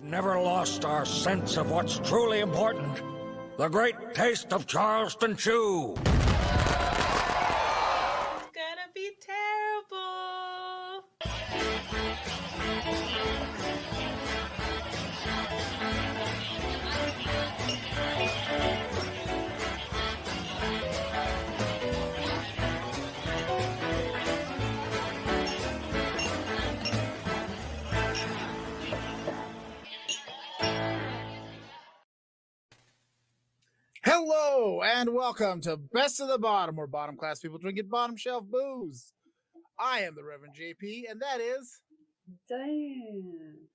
never lost our sense of what's truly important. The great taste of Charleston Chew. It's gonna be terrible. Hello and welcome to Best of the Bottom, where bottom class people drink at bottom shelf booze. I am the Reverend JP, and that is Diane.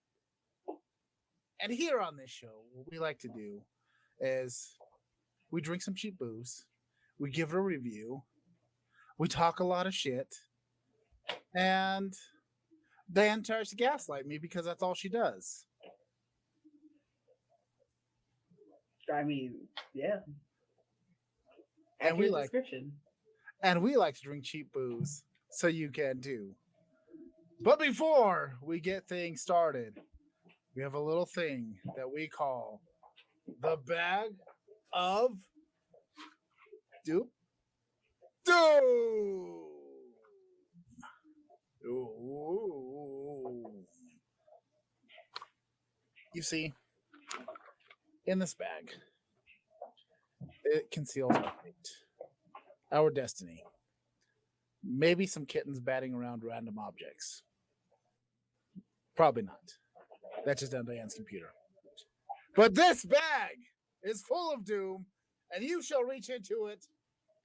And here on this show, what we like to do is we drink some cheap booze, we give it a review, we talk a lot of shit, and Diane tries to gaslight me because that's all she does. I mean, yeah. And we like description. And we like to drink cheap booze, so you can too. But before we get things started, we have a little thing that we call the bag of doom. Ooh. You see, in this bag, it conceals our fate, our destiny, maybe some kittens batting around random objects. Probably not. That's just on Diane's computer. But this bag is full of doom, and you shall reach into it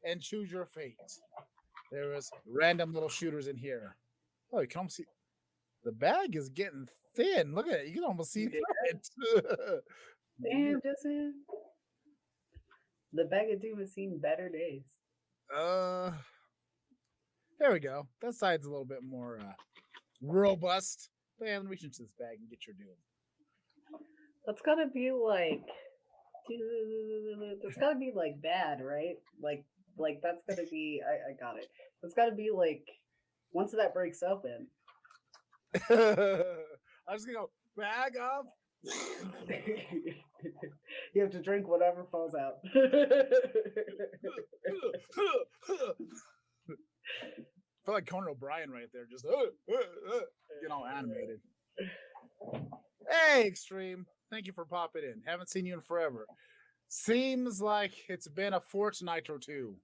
and choose your fate. There is random little shooters in here. Oh, you can almost see. The bag is getting thin. Look at it. You can almost see through it. Damn, Justin. The bag of doom has seen better days. There we go. That side's a little bit more robust. Man, reach into this bag and get your doom. That's gotta be like, that's gotta be like bad, right? Like that's gotta be. I got it. That's gotta be like once that breaks open. I'm just gonna go bag of. You have to drink whatever falls out. I feel like Conan O'Brien right there, just get all animated. Hey, Extreme, thank you for popping in. Haven't seen you in forever. Seems like it's been a fortnight or two.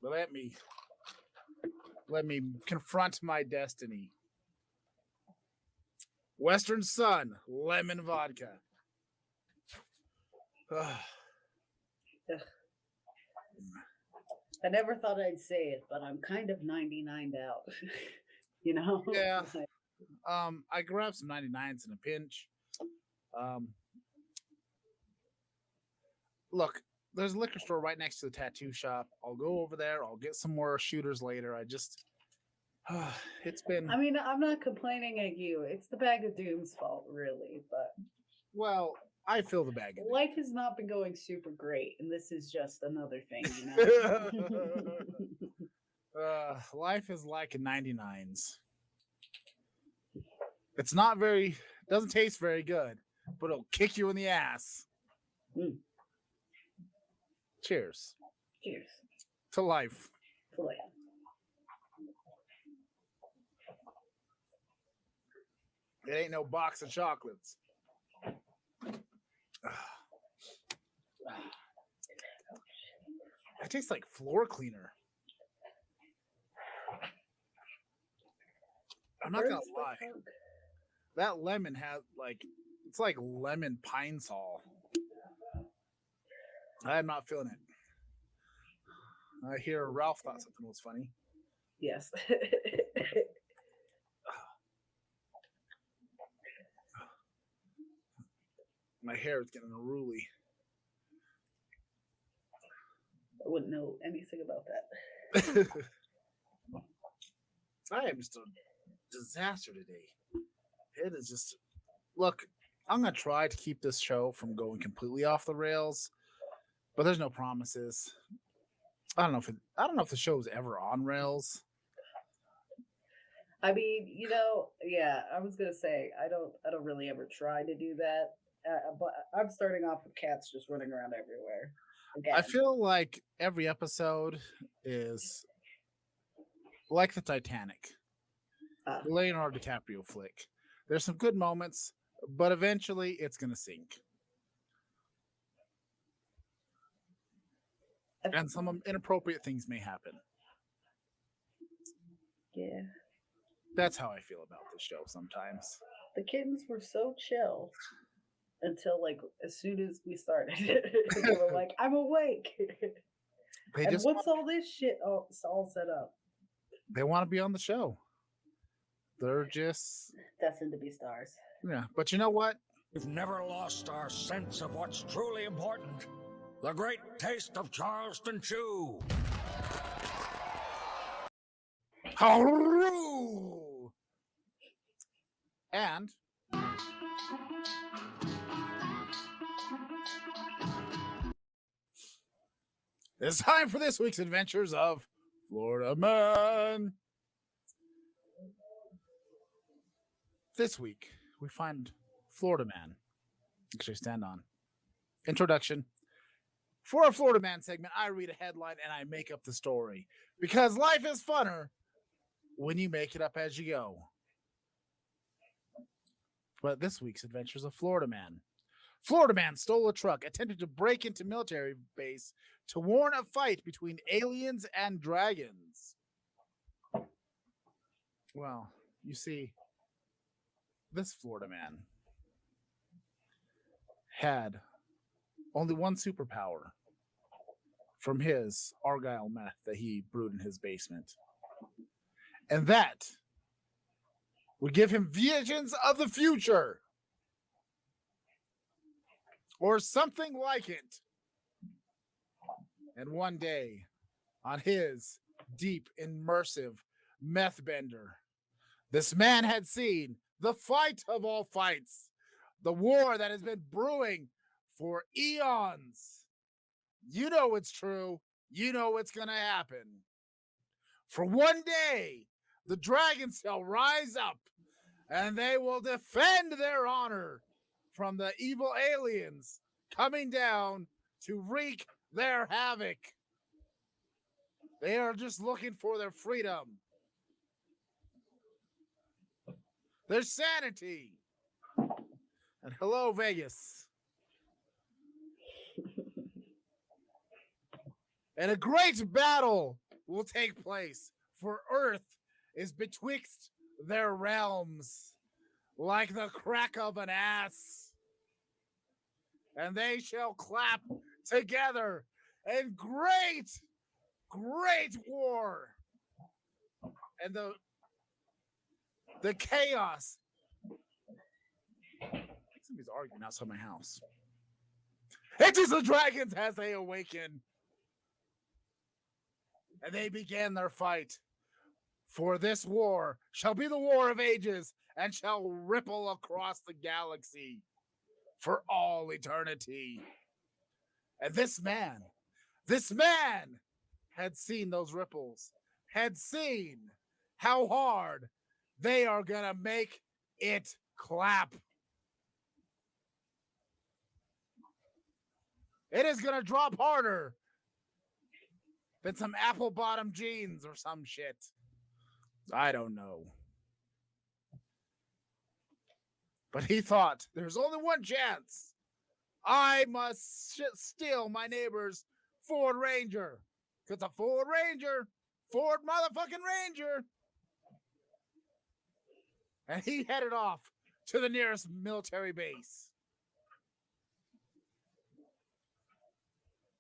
But let me confront my destiny. Western Sun, lemon vodka. I never thought I'd say it, but I'm kind of 99'd out. You know? Yeah. I grabbed some 99s in a pinch. Look, there's a liquor store right next to the tattoo shop. I'll go over there. I'll get some more shooters later. It's been. I mean, I'm not complaining at you. It's the bag of doom's fault, really. But well, I feel the bag of doom. Life has not been going super great, and this is just another thing, you know. Life is like 99s. It's not very. Doesn't taste very good, but it'll kick you in the ass. Mm. Cheers. Cheers To life. to life. It ain't no box of chocolates. It tastes like floor cleaner. I'm not gonna lie. That lemon has it's like lemon pine sol. I'm not feeling it. I hear Ralph thought something was funny. Yes. My hair is getting unruly. I wouldn't know anything about that. I am just a disaster today. It is just. Look, I'm gonna try to keep this show from going completely off the rails, but there's no promises. I don't know if the show's ever on rails. I mean, yeah, I was gonna say I don't really ever try to do that, but I'm starting off with cats just running around everywhere. I Again, feel like every episode is like the Titanic, uh, the Leonardo DiCaprio flick. There's some good moments, but eventually it's going to sink. I- And some inappropriate things may happen. yeah, That's how I feel about this show sometimes. the kittens were so chill until like as soon as we started, they were like, "I'm awake," They and just what's all this shit? Oh, it's all set up. they want to be on the show. They're just Destined to be stars. yeah. But you know what? We've never lost our sense of what's truly important. The great taste of Charleston Chew. And it's time for this week's adventures of Florida Man. This week, we find Florida Man. Actually, stand on. Introduction. For our Florida Man segment, I read a headline and I make up the story. Because life is funner when you make it up as you go. But this week's adventures of Florida Man. Florida Man stole a truck, attempted to break into military base to warn a fight between aliens and dragons. Well, you see, this Florida Man had only one superpower from his Argyle meth that he brewed in his basement. And that would give him visions of the future. Or something like it. And one day, on his deep, immersive meth bender, this man had seen the fight of all fights, the war that has been brewing for eons. You know it's true. You know it's going to happen. For one day, the dragons shall rise up and they will defend their honor from the evil aliens coming down to wreak their havoc. They are just looking for their freedom, their sanity. And hello, Vegas. And a great battle will take place, for Earth is betwixt their realms like the crack of an ass. And they shall clap together in great, great war. And the chaos. Somebody's arguing outside my house. It is the dragons as they awaken. And they began their fight. For this war shall be the war of ages and shall ripple across the galaxy for all eternity. And this man had seen those ripples, had seen how hard they are going to make it clap. It is going to drop harder than some apple bottom jeans or some shit. I don't know. But he thought, there's only one chance. I must steal my neighbor's Ford Ranger. Because a Ford motherfucking Ranger. And he headed off to the nearest military base.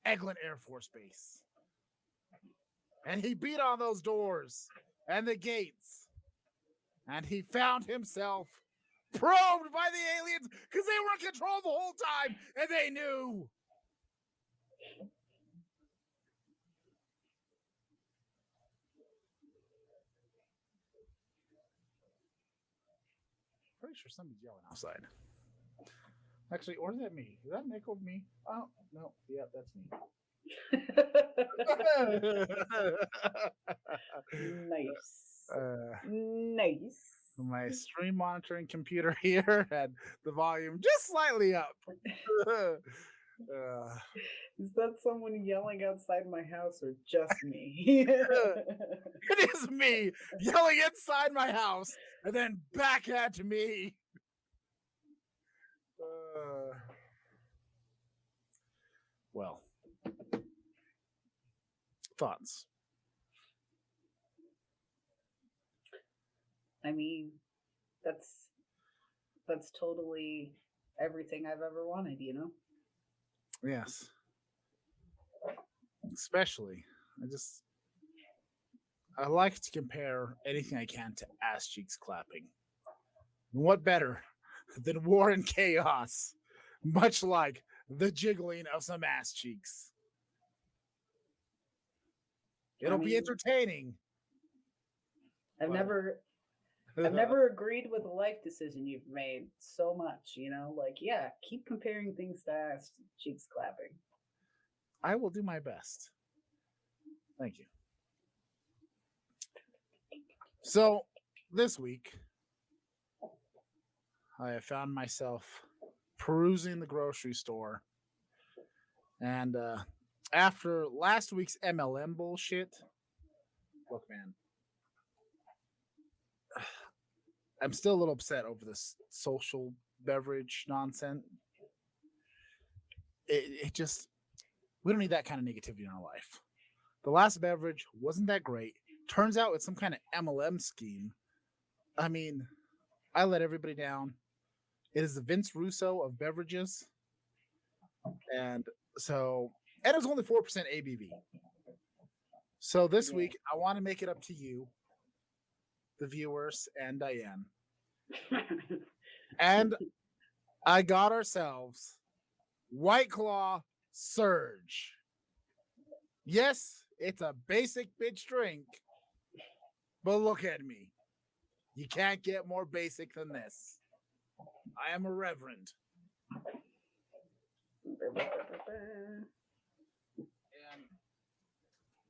Eglin Air Force Base. And he beat on those doors and the gates. And he found himself probed by the aliens because they were in control the whole time and they knew. Pretty sure somebody's yelling outside. Actually, or is that me? Is that an echo of me? Oh, no. Yeah, that's me. Nice. Nice. My stream monitoring computer here had the volume just slightly up. Is that someone yelling outside my house or just me? It is me yelling inside my house and then back at me. Well, thoughts? I mean, that's totally everything I've ever wanted, you know? Yes. Especially, I like to compare anything I can to ass cheeks clapping. What better than war and chaos, much like the jiggling of some ass cheeks? It'll be entertaining. I've never agreed with a life decision you've made so much, you know? Like, yeah, keep comparing things to ass cheeks clapping. I will do my best. Thank you. So, this week, I have found myself perusing the grocery store. And after last week's MLM bullshit, look, man, I'm still a little upset over this social beverage nonsense. It just, we don't need that kind of negativity in our life. The last beverage wasn't that great. Turns out it's some kind of MLM scheme. I mean, I let everybody down. It is the Vince Russo of beverages. And it was only 4% ABV. So this week, I want to make it up to you, the viewers, and Diane. And I got ourselves WhiteClaw Surge. Yes, it's a basic bitch drink, but look at me. You can't get more basic than this. I am a reverend. And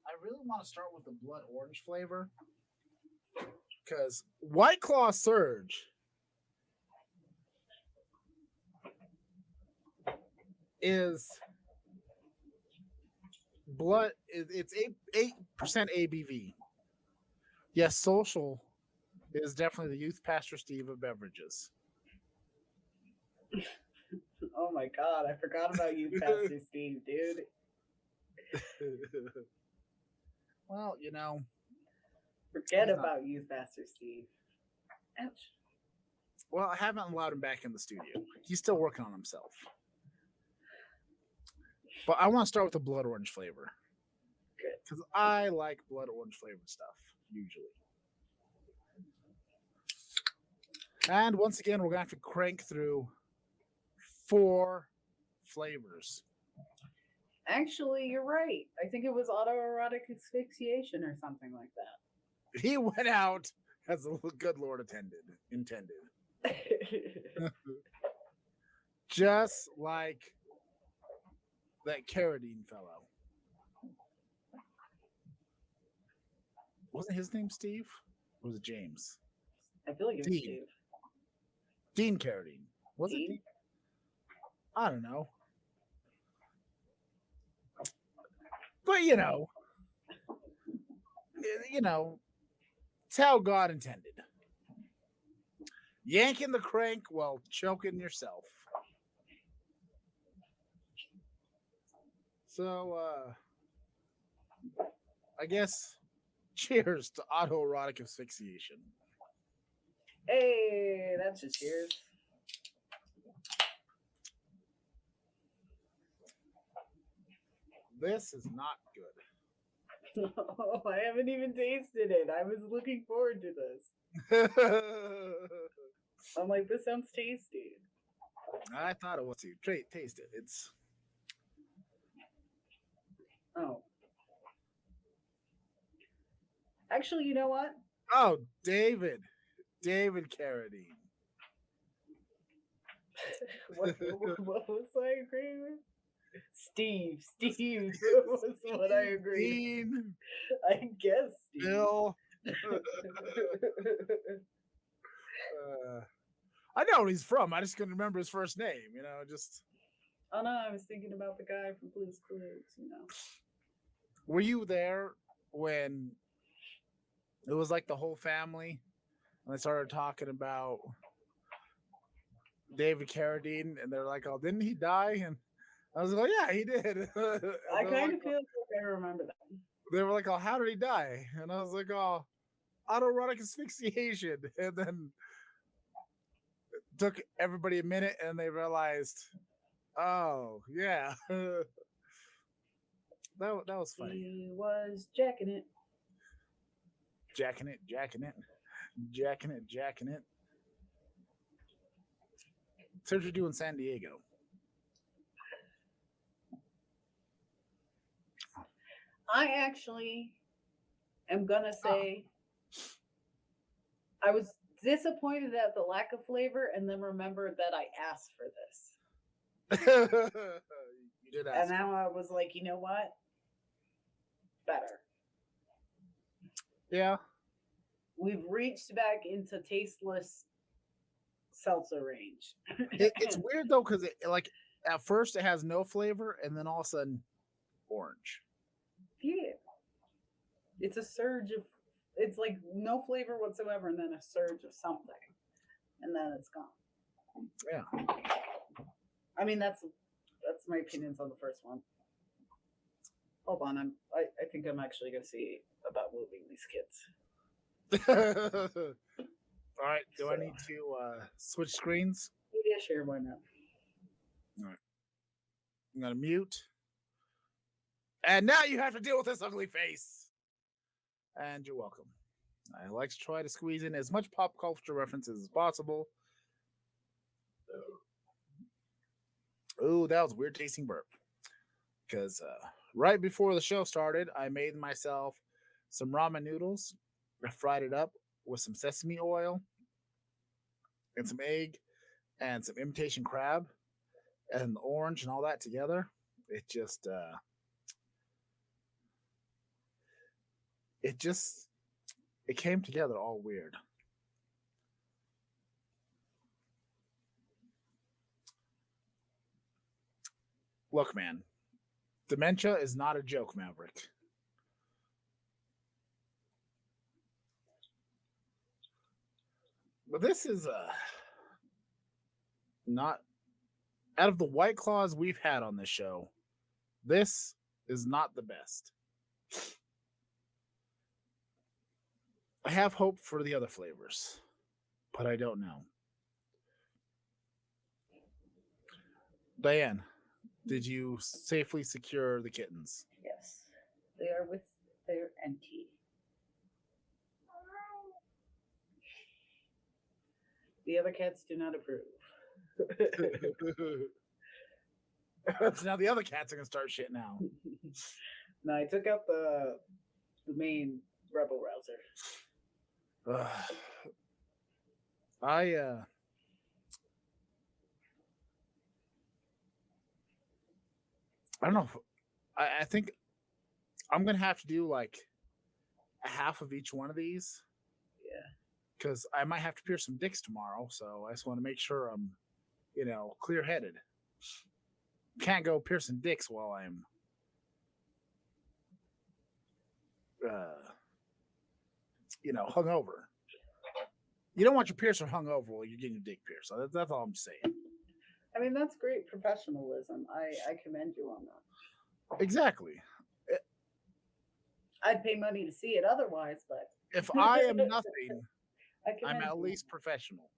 I really want to start with the blood orange flavor, because WhiteClaw Surge is blood. It's 8% ABV. Yes, social is definitely the youth pastor Steve of beverages. Oh my god, I forgot about you, Pastor Steve, dude. Well, you know. Forget about you, Pastor Steve. Ouch. Well, I haven't allowed him back in the studio. He's still working on himself. But I want to start with the blood orange flavor. Good. Because I like blood orange flavored stuff, usually. And once again, we're going to have to crank through 4 flavors. Actually, you're right. I think it was autoerotic asphyxiation or something like that. He went out as the good Lord intended. Just like that Carradine fellow. Wasn't his name Steve? Or was it James? I feel like it was Steve. Dean Carradine. Was it Dean? I don't know. But you know, it's how God intended. Yanking the crank while choking yourself. So, I guess, cheers to autoerotic asphyxiation. Hey, that's a cheers. This is not good. Oh, I haven't even tasted it. I was looking forward to this. I'm like, this sounds tasty. I thought it was too. Taste it. It's. Oh. Actually, you know what? Oh, David Carradine. what was I agreeing with? Steve was what I agreed. Dean. I guess Steve. Bill I know where he's from. I just couldn't remember his first name. Just Oh no, I was thinking about the guy from Blue's Clues. were you there when it was like the whole family and they started talking about David Carradine and they're like, "Oh, didn't he die?" And I was like, "Oh, yeah, he did." I kind of feel like I remember that. They were like, "Oh, how did he die?" And I was like, "Oh, autoerotic asphyxiation." And then it took everybody a minute and they realized, oh, yeah. that was funny. He was jacking it. Jacking it. So what you do in San Diego? I actually am gonna say I was disappointed at the lack of flavor, and then remembered that I asked for this. You did ask. And now I was like, you know what? Better. Yeah. We've reached back into tasteless seltzer range. It's weird though, because like at first it has no flavor, and then all of a sudden, orange. Yeah. It's a surge of. It's like no flavor whatsoever, and then a surge of something, and then it's gone. Yeah. I mean, that's my opinions on the first one. Hold on, I think I'm actually gonna see about moving these kids. All right. Do I need to switch screens? Yeah, sure, why not? All right. I'm gonna mute. And now you have to deal with this ugly face. And you're welcome. I like to try to squeeze in as much pop culture references as possible. Oh, that was a weird tasting burp. Because right before the show started, I made myself some ramen noodles. I fried it up with some sesame oil and some egg and some imitation crab and the orange and all that together. It just it came together all weird. Look, man, dementia is not a joke, Maverick. But this is not out of the White Claws we've had on this show. This is not the best. I have hope for the other flavors, but I don't know. Diane, did you safely secure the kittens? Yes, they are with their auntie. The other cats do not approve. So now the other cats are gonna start shit now. No, I took out the main rebel rouser. I don't know. I think I'm gonna have to do like a half of each one of these. Yeah. Because I might have to pierce some dicks tomorrow, so I just want to make sure I'm, clear-headed. Can't go piercing dicks while I'm, hungover. You don't want your piercer hungover while you're getting your dick pierced. So that's all I'm saying. I mean, that's great professionalism. I commend you on that. Exactly. I'd pay money to see it otherwise, but if I am nothing, I'm at you. least professional.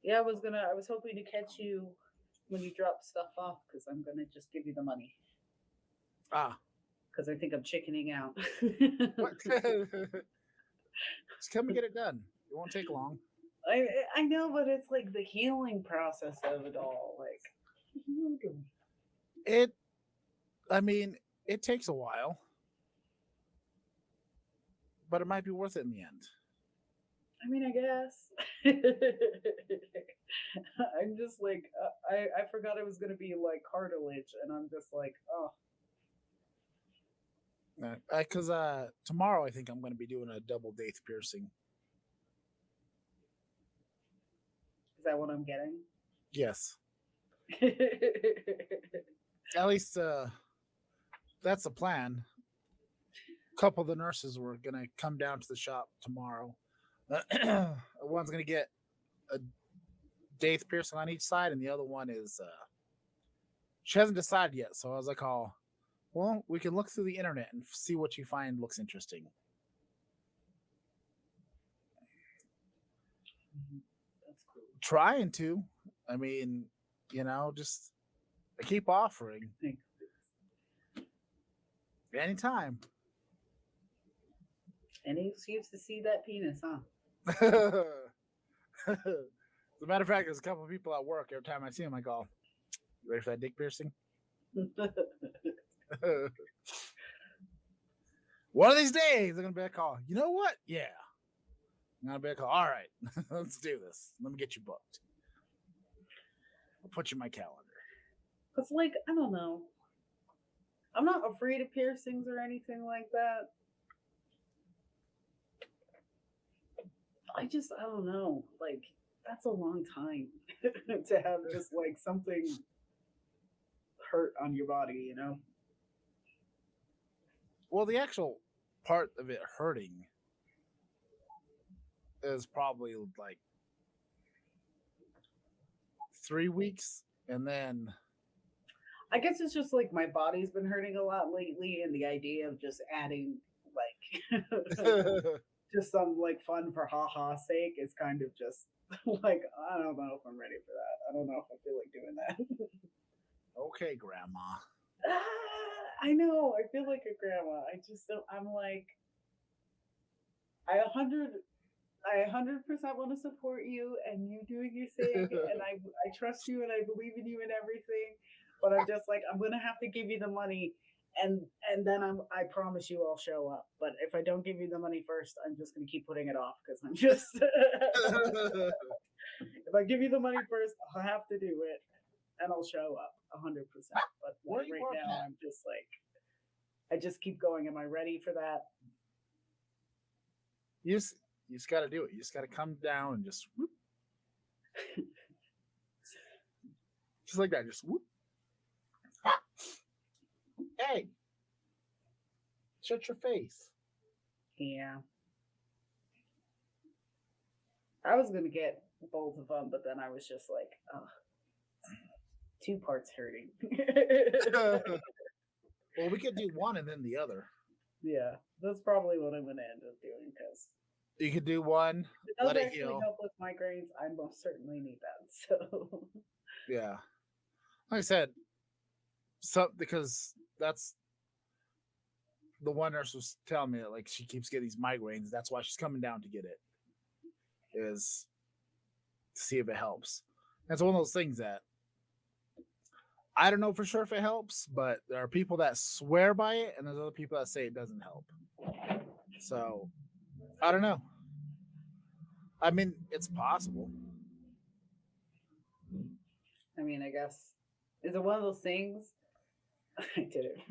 Yeah, I was hoping to catch you when you drop stuff off because I'm gonna just give you the money. Ah. Because I think I'm chickening out. Just come and get it done. It won't take long. I know, but it's like the healing process of it all. Like, it takes a while, but it might be worth it in the end. I mean, I guess. I'm just like, I forgot it was gonna be like cartilage, and I'm just like, oh, Because tomorrow I think I'm going to be doing a double daith piercing. is that what I'm getting? Yes, at least that's the plan. A couple of the nurses were going to come down to the shop tomorrow. One's going to get a daith piercing on each side, and the other one is she hasn't decided yet. So I was like, "Oh, well, we can look through the internet and see what you find looks interesting." That's cool. Trying to, I mean, just I keep offering anytime. Any excuse to see that penis, huh? As a matter of fact, there's a couple of people at work. Every time I see them, I go, "You ready for that dick piercing?" One of these days, they're gonna be like, "Oh, you know what? Yeah." I'm gonna be like, "All right, let's do this. Let me get you booked. I'll put you in my calendar." Cause like, I don't know. I'm not afraid of piercings or anything like that. I don't know. Like, that's a long time to have just like something hurt on your body, you know? Well, the actual part of it hurting is probably like 3 weeks, and then I guess it's just like my body's been hurting a lot lately, and the idea of just adding like just some like fun for ha sake is kind of just like, I don't know if I'm ready for that. I don't know if I feel like doing that. Okay, Grandma. I know. I feel like a grandma. I just don't. I'm like, I 100% want to support you and you doing your thing, and I trust you and I believe in you and everything. But I'm just like, I'm gonna have to give you the money, and then I promise you I'll show up. But if I don't give you the money first, I'm just gonna keep putting it off because I'm just. If I give you the money first, I'll have to do it, and I'll show up 100%. But like, right now, I'm just like, I just keep going. Am I ready for that? You just got to do it. You just got to come down and just whoop. Just like that. Just whoop. Hey, shut your face. Yeah. I was going to get both of them, but then I was just like, oh, 2 parts hurting. Well, we could do one and then the other. Yeah, that's probably what I'm going to end up doing because you could do one. It does actually help with migraines. I most certainly need that. So yeah, like I said, because that's the one nurse was telling me that like she keeps getting these migraines. That's why she's coming down to get it. Is to see if it helps. That's one of those things that I don't know for sure if it helps, but there are people that swear by it, and there's other people that say it doesn't help. So I don't know. I mean, it's possible. I mean, I guess, is it one of those things? I did it.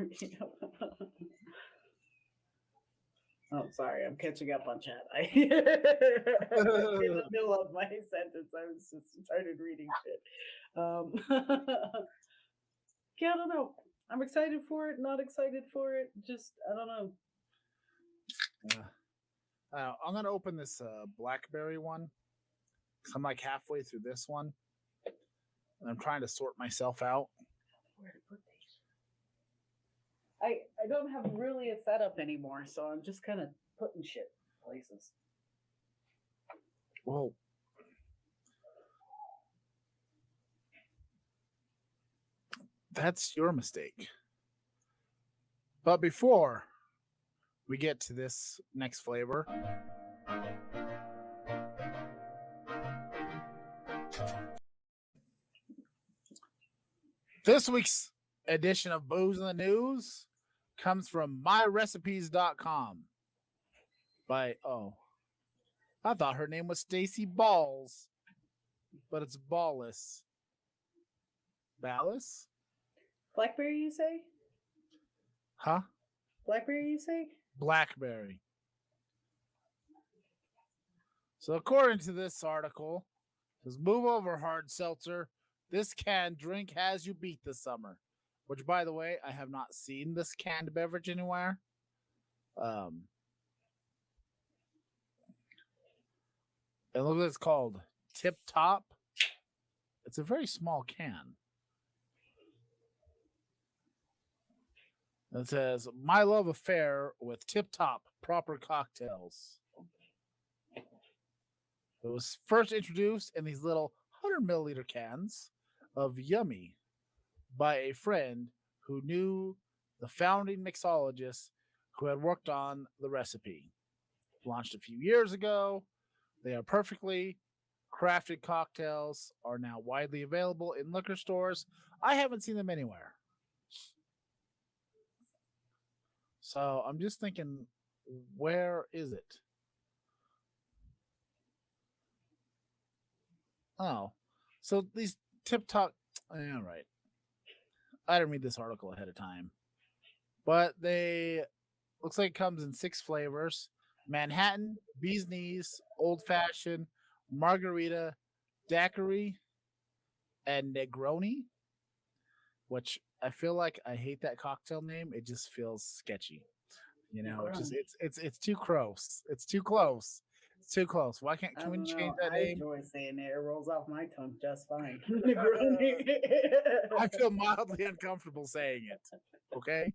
Oh, sorry, I'm catching up on chat. In the middle of my sentence, I was just started reading shit. Yeah, I don't know. I'm excited for it, not excited for it. Just, I don't know. I'm gonna open this blackberry one because I'm like halfway through this one, and I'm trying to sort myself out. Where to put these? I don't have really a setup anymore, so I'm just kind of putting shit places. Well, that's your mistake. But before we get to this next flavor, this week's edition of Booze in the News comes from myrecipes.com by I thought her name was Stacy Balls, but it's Ballis. Ballis? Blackberry, you say? Huh? Blackberry, you say? Blackberry. So according to this article, it says move over, hard seltzer. This canned drink has you beat this summer. Which, by the way, I have not seen this canned beverage anywhere. And look what it's called. Tip Top. It's a very small can. It says, my love affair with Tip Top proper cocktails. It was first introduced in these little 100 milliliter cans of Yummy by a friend who knew the founding mixologist who had worked on the recipe. Launched a few years ago. They are perfectly crafted cocktails, are now widely available in liquor stores. I haven't seen them anywhere. So I'm just thinking, where is it? Oh, so these Tip Top. Yeah, right. I didn't read this article ahead of time, but they looks like it comes in 6 flavors: Manhattan, Bee's Knees, Old Fashioned, Margarita, Daiquiri, and Negroni. Which I feel like I hate that cocktail name. It just feels sketchy. You know, it's too close. It's too close. It's too close. Why can't I can we don't change know. that I name? enjoy saying it. It rolls off my tongue just fine. Negroni. I feel mildly uncomfortable saying it. Okay,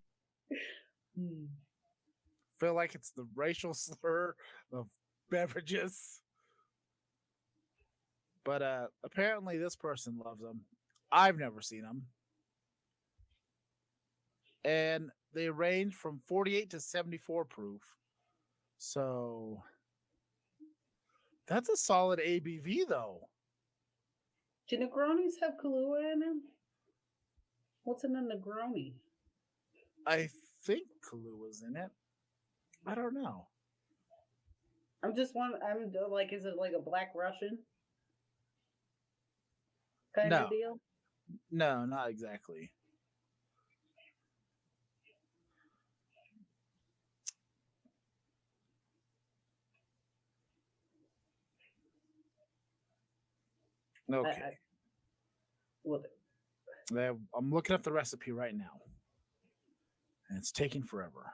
feel like it's the racial slur of beverages. But apparently this person loves them. I've never seen them. And they range from 48 to 74 proof. So that's a solid ABV though. Do Negronis have Kahlua in them? What's in a Negroni? I think Kahlua in it. I don't know. I'm like, is it like a Black Russian kind No. of deal? No, not exactly. Okay. I'm looking up the recipe right now. And it's taking forever.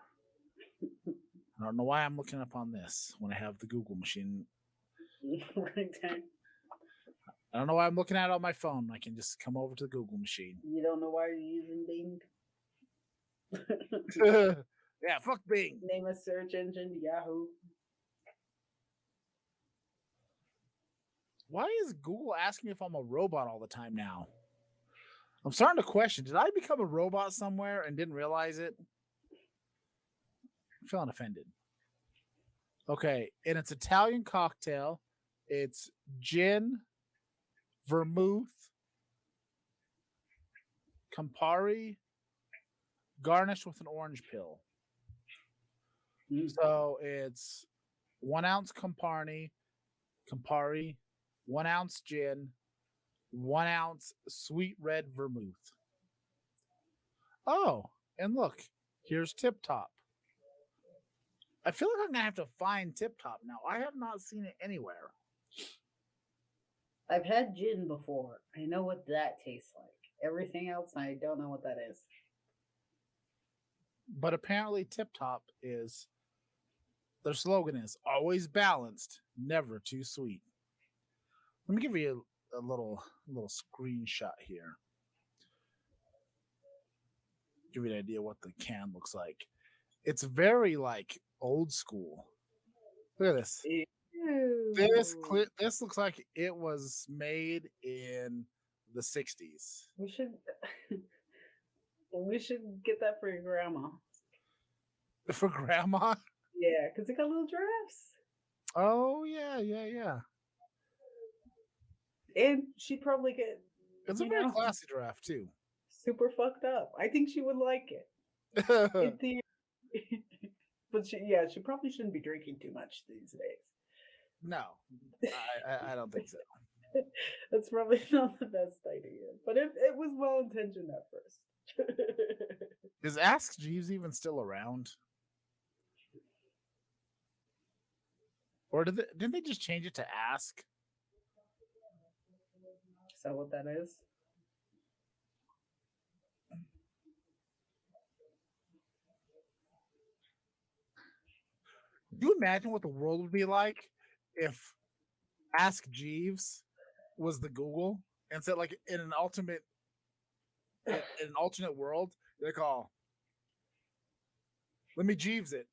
I don't know why I'm looking up on this when I have the Google machine. Right there. I don't know why I'm looking at it on my phone. I can just come over to the Google machine. You don't know why you're using Bing? Yeah, fuck Bing. Name a search engine, Yahoo. Why is Google asking if I'm a robot all the time now? I'm starting to question, did I become a robot somewhere and didn't realize it? I'm feeling offended. Okay, and it's Italian cocktail. It's gin, vermouth, Campari, garnished with an orange peel. So it's 1 ounce Campari, 1 ounce gin, 1 ounce sweet red vermouth. Oh, and look, here's Tip Top. I feel like I'm gonna have to find Tip Top now. I have not seen it anywhere. I've had gin before. I know what that tastes like. Everything else, I don't know what that is. But apparently, Tip Top is their slogan is always balanced, never too sweet. Let me give you a little screenshot here. Give you an idea what the can looks like. It's very like old school. Look at this. Ew. This looks like it was made in the 60s. We should get that for your grandma. For grandma? Yeah, because it got little drafts. Oh yeah. And she'd probably get It's a very classy draft too. super fucked up. I think she would like it. But she probably shouldn't be drinking too much these days. No, I don't think so. That's probably not the best idea, but it was well intentioned at first. Is Ask Jeeves even still around? Or didn't they just change it to Ask? Is that what that is? Do you imagine what the world would be like if Ask Jeeves was the Google and said, like, in an alternate world, they call, let me Jeeves it.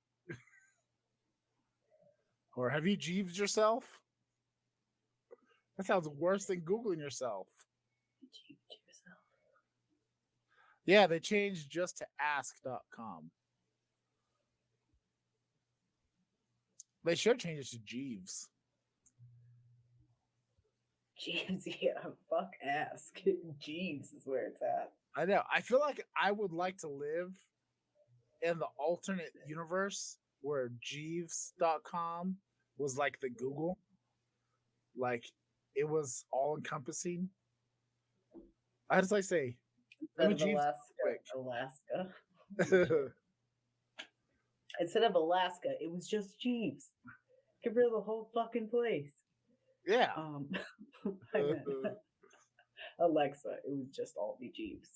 Or have you Jeeves yourself? That sounds worse than Googling yourself. Yeah, they changed just to ask.com. They should change it to Jeeves. Jeeves, yeah, fuck Ask. Jeeves is where it's at. I know. I feel like I would like to live in the alternate universe where Jeeves.com was like the Google. Like, it was all encompassing. I just like to say, let me Jeeves Alaska. Instead of Alaska, it was just Jeeves. Get rid of the whole fucking place. Yeah. I meant Alexa, it would just all be Jeeves.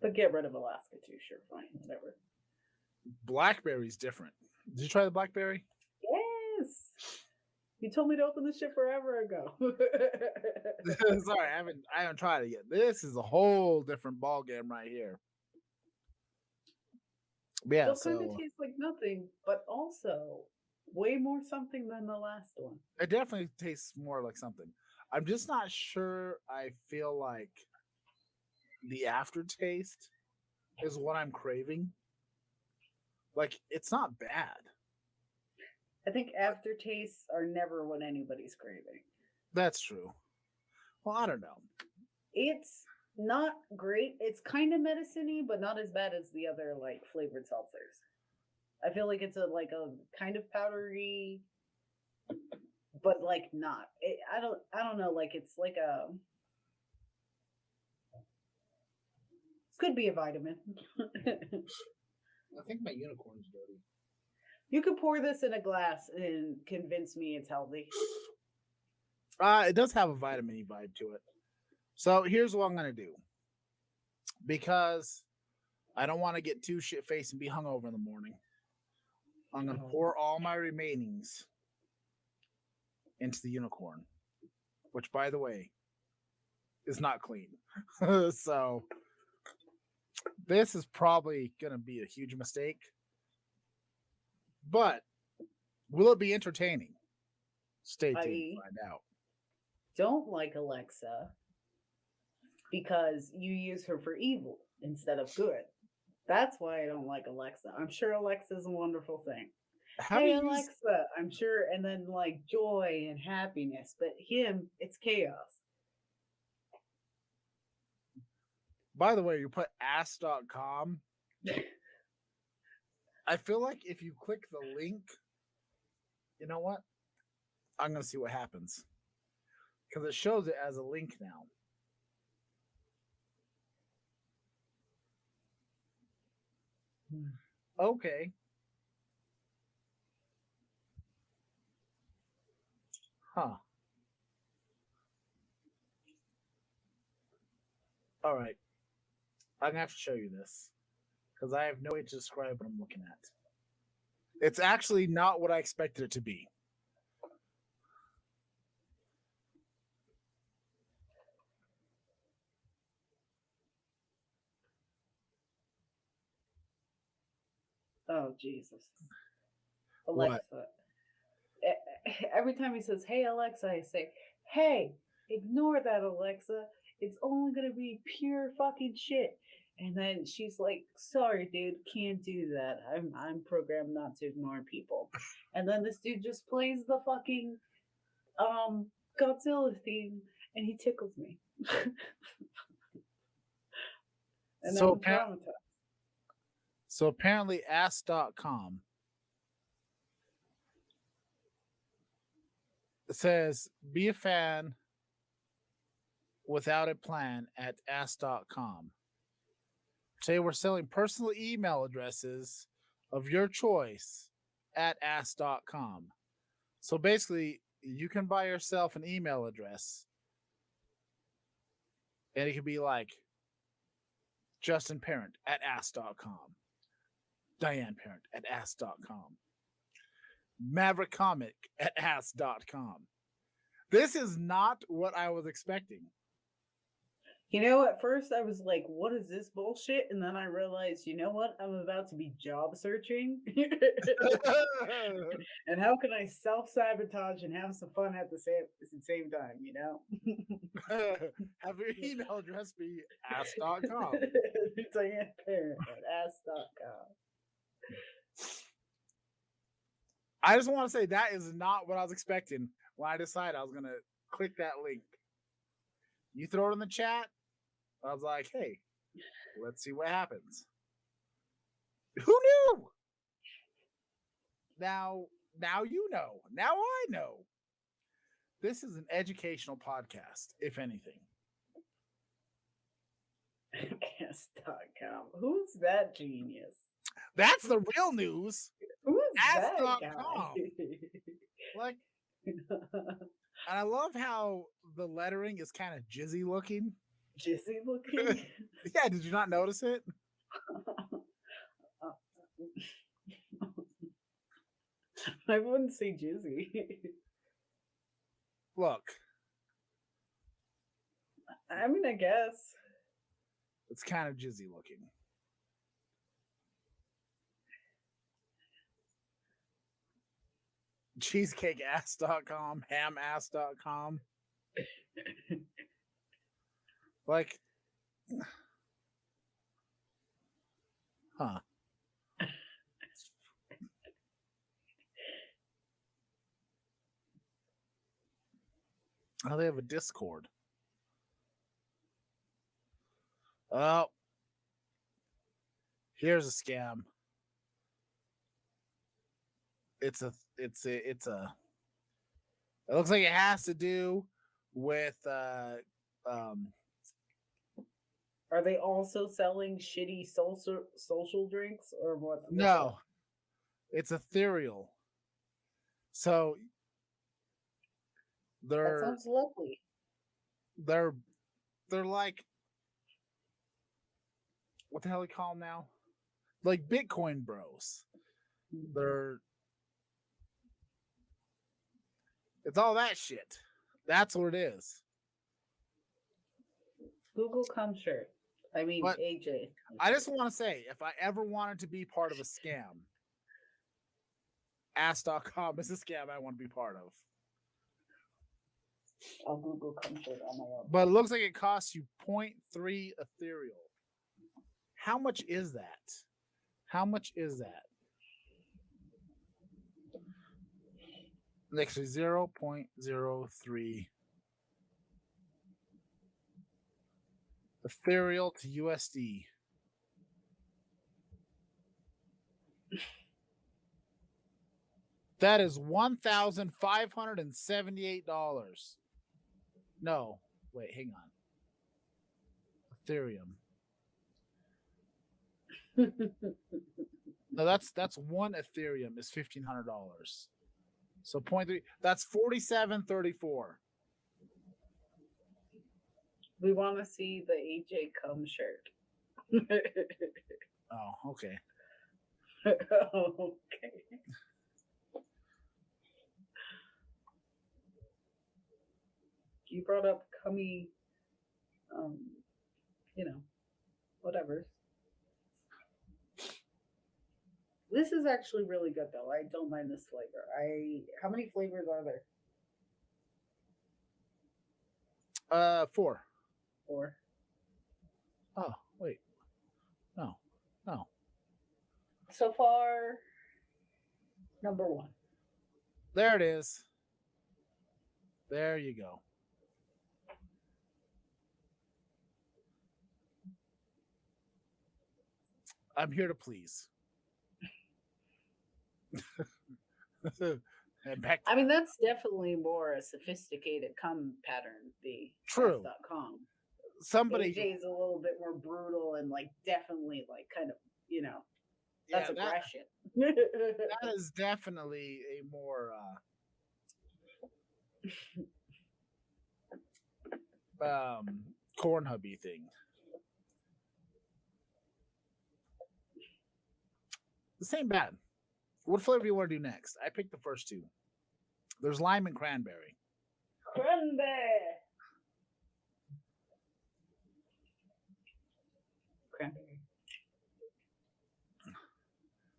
But get rid of Alaska too, sure, fine, whatever. Blackberry's different. Did you try the Blackberry? Yes. You told me to open this shit forever ago. Sorry, I haven't tried it yet. This is a whole different ball game right here. Yeah, Still kind of tastes like nothing, but also way more something than the last one. It definitely tastes more like something. I'm just not sure. I feel like the aftertaste is what I'm craving. Like, it's not bad. I think aftertastes are never what anybody's craving. That's true. Well, I don't know. It's not great. It's kind of medicine-y, but not as bad as the other like flavored seltzers. I feel like it's a kind of powdery, but like not. I don't know. Like it's like a could be a vitamin. I think my unicorn's dirty. You could pour this in a glass and convince me it's healthy. It does have a vitamin-y vibe to it. So here's what I'm gonna do. Because I don't want to get too shit-faced and be hungover in the morning. I'm gonna pour all my remainings into the unicorn, which, by the way, is not clean. So this is probably gonna be a huge mistake. But will it be entertaining? Stay tuned to find out. Don't like Alexa because you use her for evil instead of good. That's why I don't like Alexa. I'm sure Alexa's a wonderful thing. Hey Alexa, I'm sure, and then like joy and happiness, but him, it's chaos. By the way, you put ass.com. I feel like if you click the link, you know what? I'm going to see what happens. Because it shows it as a link now. Okay. Huh. All right. I'm going to have to show you this. Because I have no way to describe what I'm looking at. It's actually not what I expected it to be. Oh, Jesus. Alexa. What? Every time he says, hey, Alexa, I say, hey, ignore that, Alexa. It's only going to be pure fucking shit. And then she's like, sorry, dude, can't do that. I'm programmed not to ignore people. And then this dude just plays the fucking Godzilla theme and he tickles me. And so, I'm traumatized. So apparently ass.com It says, be a fan without a plan at ask.com. Today we're selling personal email addresses of your choice at ask.com. So basically, you can buy yourself an email address, and it could be like Justin Parent at ask.com, Diane Parent at ask.com, Maverick Comic at ask.com. This is not what I was expecting. You know, at first I was like, what is this bullshit? And then I realized, you know what? I'm about to be job searching. And how can I self-sabotage and have some fun at the same time, you know? Have your email address be ask.com. Diane Parent at ask.com. I just want to say that is not what I was expecting when I decided I was going to click that link. You throw it in the chat. I was like, hey, let's see what happens. Who knew? Now you know. Now I know. This is an educational podcast, if anything. Ask.com. Who's that genius? That's the real news. Who's that Ask.com. guy? Like, and I love how the lettering is kind of jizzy looking. Jizzy looking? Yeah, did you not notice it? I wouldn't say jizzy. Look. I mean, I guess. It's kind of jizzy looking. Cheesecakeass.com, hamass.com. Like, huh. Oh, they have a Discord. Oh, here's a scam. It looks like it has to do with Are they also selling shitty social drinks or what? No, it's ethereal. So That sounds lovely. They're like, what the hell do you call them now? Like Bitcoin bros. It's all that shit. That's what it is. Google come shirt. I mean, But AJ. I just want to say, if I ever wanted to be part of a scam, ask.com is a scam I want to be part of. I'll Google come shirt on my own. But it looks like it costs you 0.3 ethereal. How much is that? How much is that? Actually, 0.03 ethereal to USD. That is $1,578. No, wait, hang on. Ethereum. No, that's one Ethereum is $1,500. So 0.3, that's $47.34. We want to see the AJ come shirt. Oh, okay. Okay. You brought up cummy, whatever. This is actually really good though. I don't mind this flavor. How many flavors are there? 4. 4. Oh, wait. No. So far, number 1. There it is. There you go. I'm here to please. And back I mean, that's definitely more a sophisticated cum pattern, the True. com. somebody, AJ's a little bit more brutal and like definitely like kind of, yeah, that's aggression. that is definitely a more corn hubby thing. The same bad. What flavor do you want to do next? I picked the first two. There's lime and cranberry. Cranberry.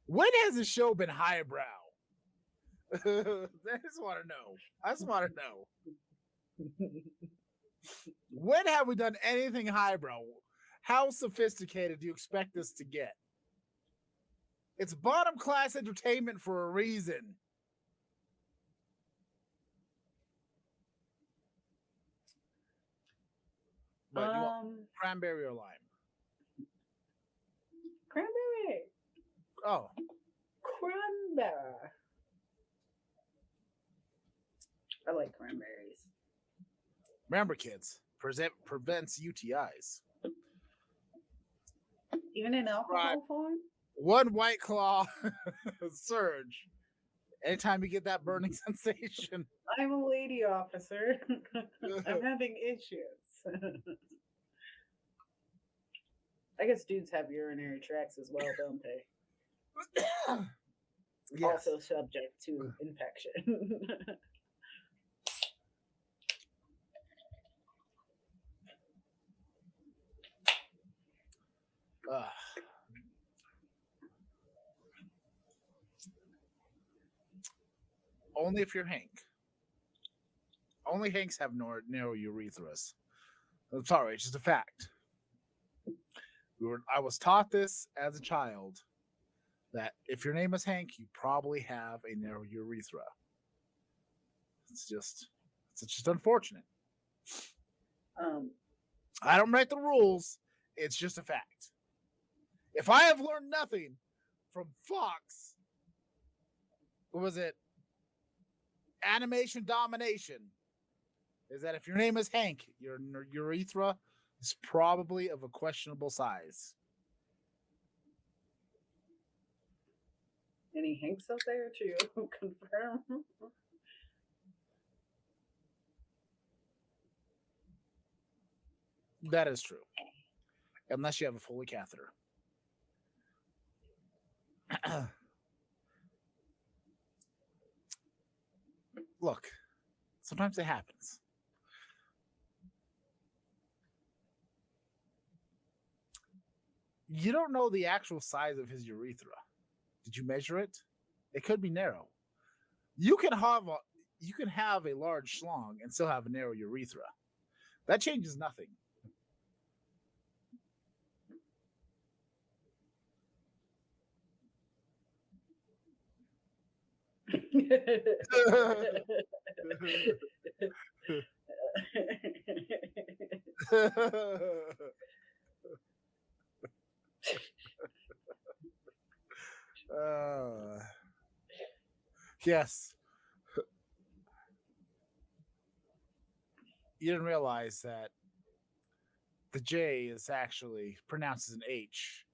When has the show been highbrow? I just want to know. When have we done anything highbrow? How sophisticated do you expect us to get? It's bottom class entertainment for a reason. But you want cranberry or lime? Cranberry. Oh, Cranberry. I like cranberries. remember, kids, prevents UTIs. Even in alcohol form? One WhiteClaw Surge. Anytime you get that burning sensation. I'm a lady officer. I'm having issues. I guess dudes have urinary tracts as well, don't they? Yes. Also subject to infection. Only if you're Hank. Only Hanks have narrow urethras. I'm sorry, it's just a fact. I was taught this as a child, that if your name is Hank, you probably have a narrow urethra. It's just unfortunate. I don't write the rules. It's just a fact. If I have learned nothing from Fox, what was it? Animation Domination, is that if your name is Hank, your urethra is probably of a questionable size. Any Hanks out there to confirm? That is true. Unless you have a Foley catheter. Look, sometimes it happens. You don't know the actual size of his urethra. Did you measure it? It could be narrow. You can have a large schlong and still have a narrow urethra. That changes nothing. Yes. You didn't realize that the J is actually pronounced as an H.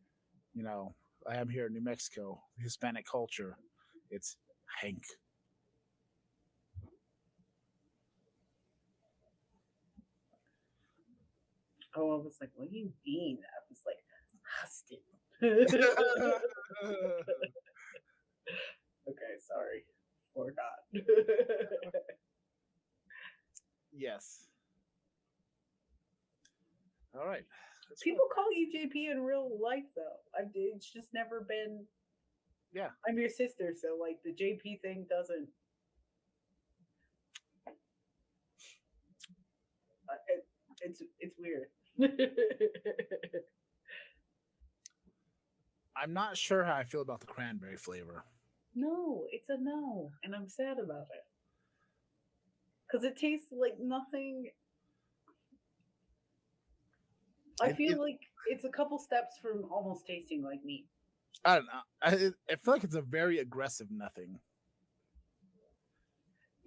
You know, I am here in New Mexico, Hispanic culture. It's Hank. Oh, I was like, what do you mean? I was like, Huston. Okay, sorry. Forgot. Yes. All right. People call you JP in real life, though. It's just never been. Yeah. I'm your sister, so like the JP thing doesn't. It's weird. I'm not sure how I feel about the cranberry flavor. No, it's a no, and I'm sad about it. Because it tastes like nothing. I feel like it's a couple steps from almost tasting like meat. I don't know. I feel like it's a very aggressive nothing.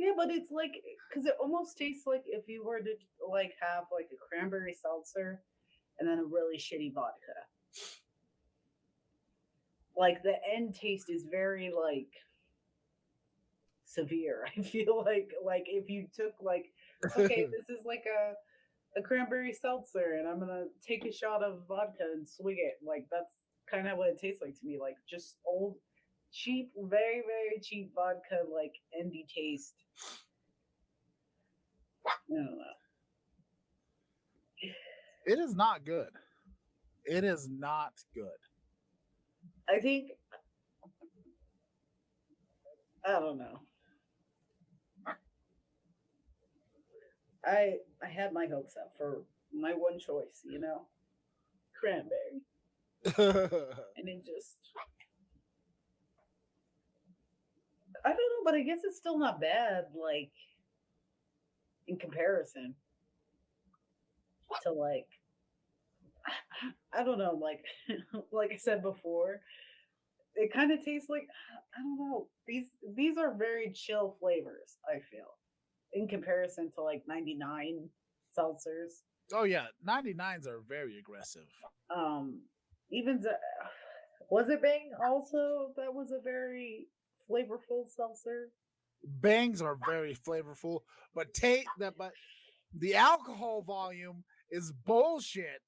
Yeah, but it's like because it almost tastes like if you were to like have like a cranberry seltzer and then a really shitty vodka. Like the end taste is very like severe. I feel like if you took like okay, this is like a cranberry seltzer and I'm gonna take a shot of vodka and swig it. Like that's kind of what it tastes like to me. Like just old, cheap, very, very cheap vodka, like endy taste. I don't know. It is not good. It is not good. I think I don't know. I had my hopes up for my one choice, you know, cranberry, and it just I don't know, but I guess it's still not bad. Like in comparison to like I don't know, like like I said before, it kind of tastes like I don't know. These are very chill flavors, I feel, in comparison to like 99 seltzers. Oh yeah, 99s are very aggressive. Um even was it Bang also that was a very flavorful seltzer? Bangs are very flavorful, but but the alcohol volume is bullshit.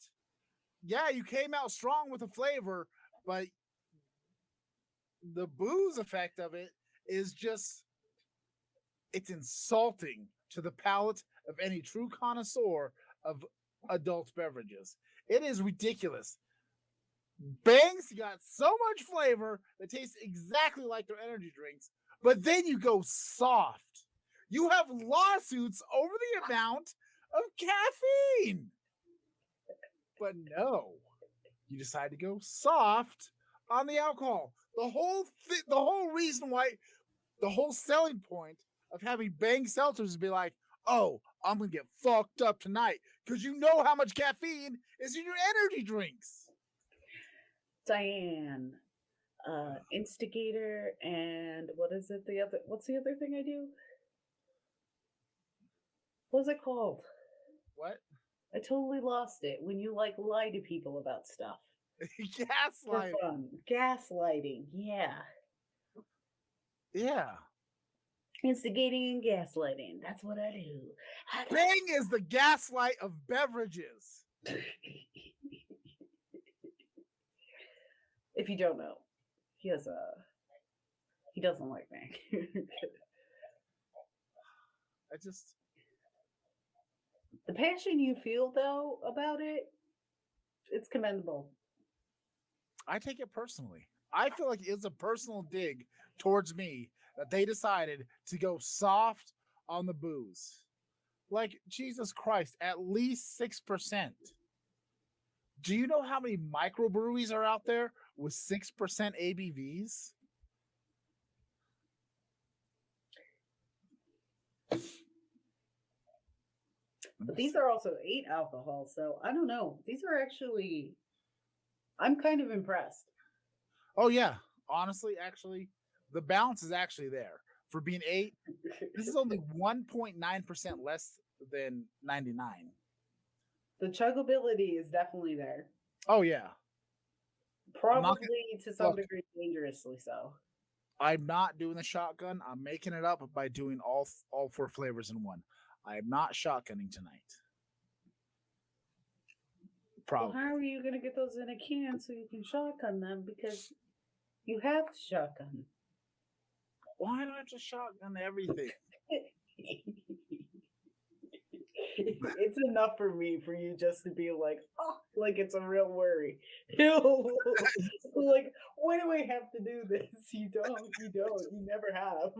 Yeah, you came out strong with the flavor, but the booze effect of it is just it's insulting to the palate of any true connoisseur of adult beverages. It is ridiculous. Bangs got so much flavor that tastes exactly like their energy drinks, but then you go soft. You have lawsuits over the amount of caffeine. But no, you decide to go soft on the alcohol. The whole reason why, the whole selling point of having Bang seltzers is be like, oh, I'm gonna get fucked up tonight because you know how much caffeine is in your energy drinks. Diane, instigator, and what is it? What's the other thing I do? What's it called? What? I totally lost it. When you like lie to people about stuff for Gaslight. fun, gaslighting. Yeah, Yeah. instigating and gaslighting. That's what I do. Bang is the gaslight of beverages. If you don't know, he doesn't like me. I just The passion you feel though about it, it's commendable. I take it personally. I feel like it's a personal dig towards me that they decided to go soft on the booze. Like, Jesus Christ, at least 6%. Do you know how many microbreweries are out there with 6% ABVs? But these are also 8 alcohol, so I don't know. These are actually I'm kind of impressed. Oh, yeah. Honestly, actually, the balance is actually there. For being 8, this is only 1.9% less than 99. The chuggability is definitely there. Oh, yeah. Probably to some degree dangerously so. I'm not doing the shotgun. I'm making it up by doing all 4 flavors in one. I am not shotgunning tonight. Probably. Well, how are you going to get those in a can so you can shotgun them? Because you have to shotgun. Why do I have to shotgun everything? It's enough for me for you just to be like, oh, like it's a real worry. Like, why do I have to do this? You never have.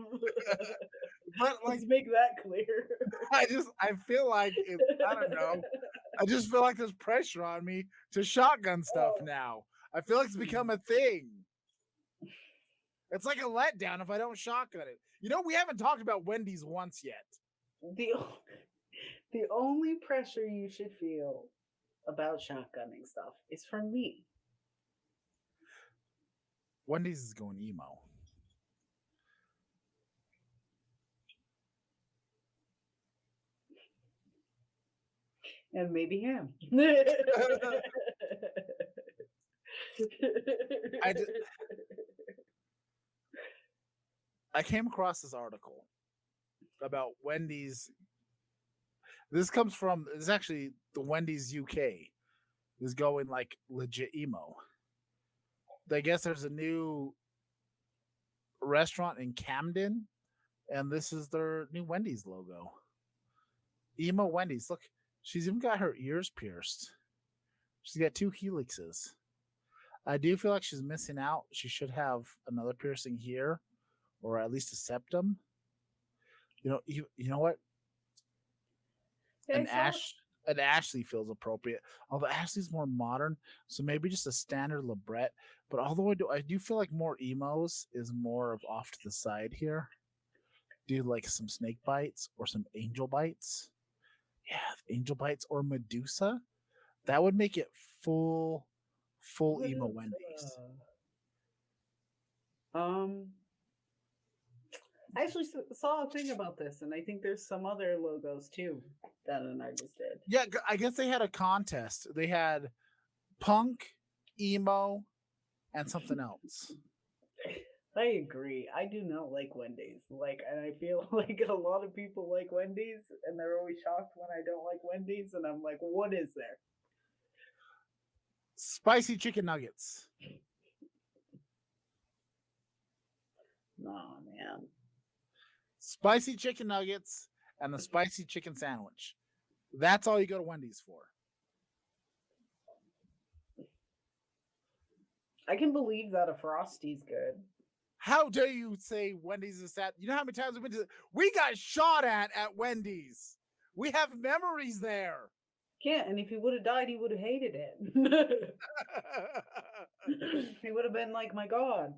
But like, let's make that clear. I feel like I don't know. I just feel like there's pressure on me to shotgun stuff now. I feel like it's become a thing. It's like a letdown if I don't shotgun it. You know, we haven't talked about Wendy's once yet. The only pressure you should feel about shotgunning stuff is from me. Wendy's is going emo. And maybe him. I came across this article about Wendy's. This comes from, it's actually the Wendy's UK is going like legit emo. I guess there's a new restaurant in Camden, and this is their new Wendy's logo. Emo Wendy's. Look, she's even got her ears pierced. She's got 2 helixes. I do feel like she's missing out. She should have another piercing here, or at least a septum. You know what? An Ashley feels appropriate. Although Ashley's more modern, so maybe just a standard labret. But although I do feel like more emos is more of off to the side here. Do like some snake bites or some angel bites. Yeah, angel bites or Medusa. That would make it full emo Wendy's. I actually saw a thing about this, and I think there's some other logos too that an artist did. Yeah, I guess they had a contest. They had punk, emo, and something else. I agree. I do not like Wendy's. And I feel like a lot of people like Wendy's, and they're always shocked when I don't like Wendy's, and I'm like, what is there? Spicy chicken nuggets. No, man. Spicy chicken nuggets and the spicy chicken sandwich. That's all you go to Wendy's for. I can believe that a Frosty's good. How dare you say Wendy's is that? You know how many times we got shot at Wendy's. We have memories there. Yeah, and if he would have died, he would have hated it. He would have been like, my God,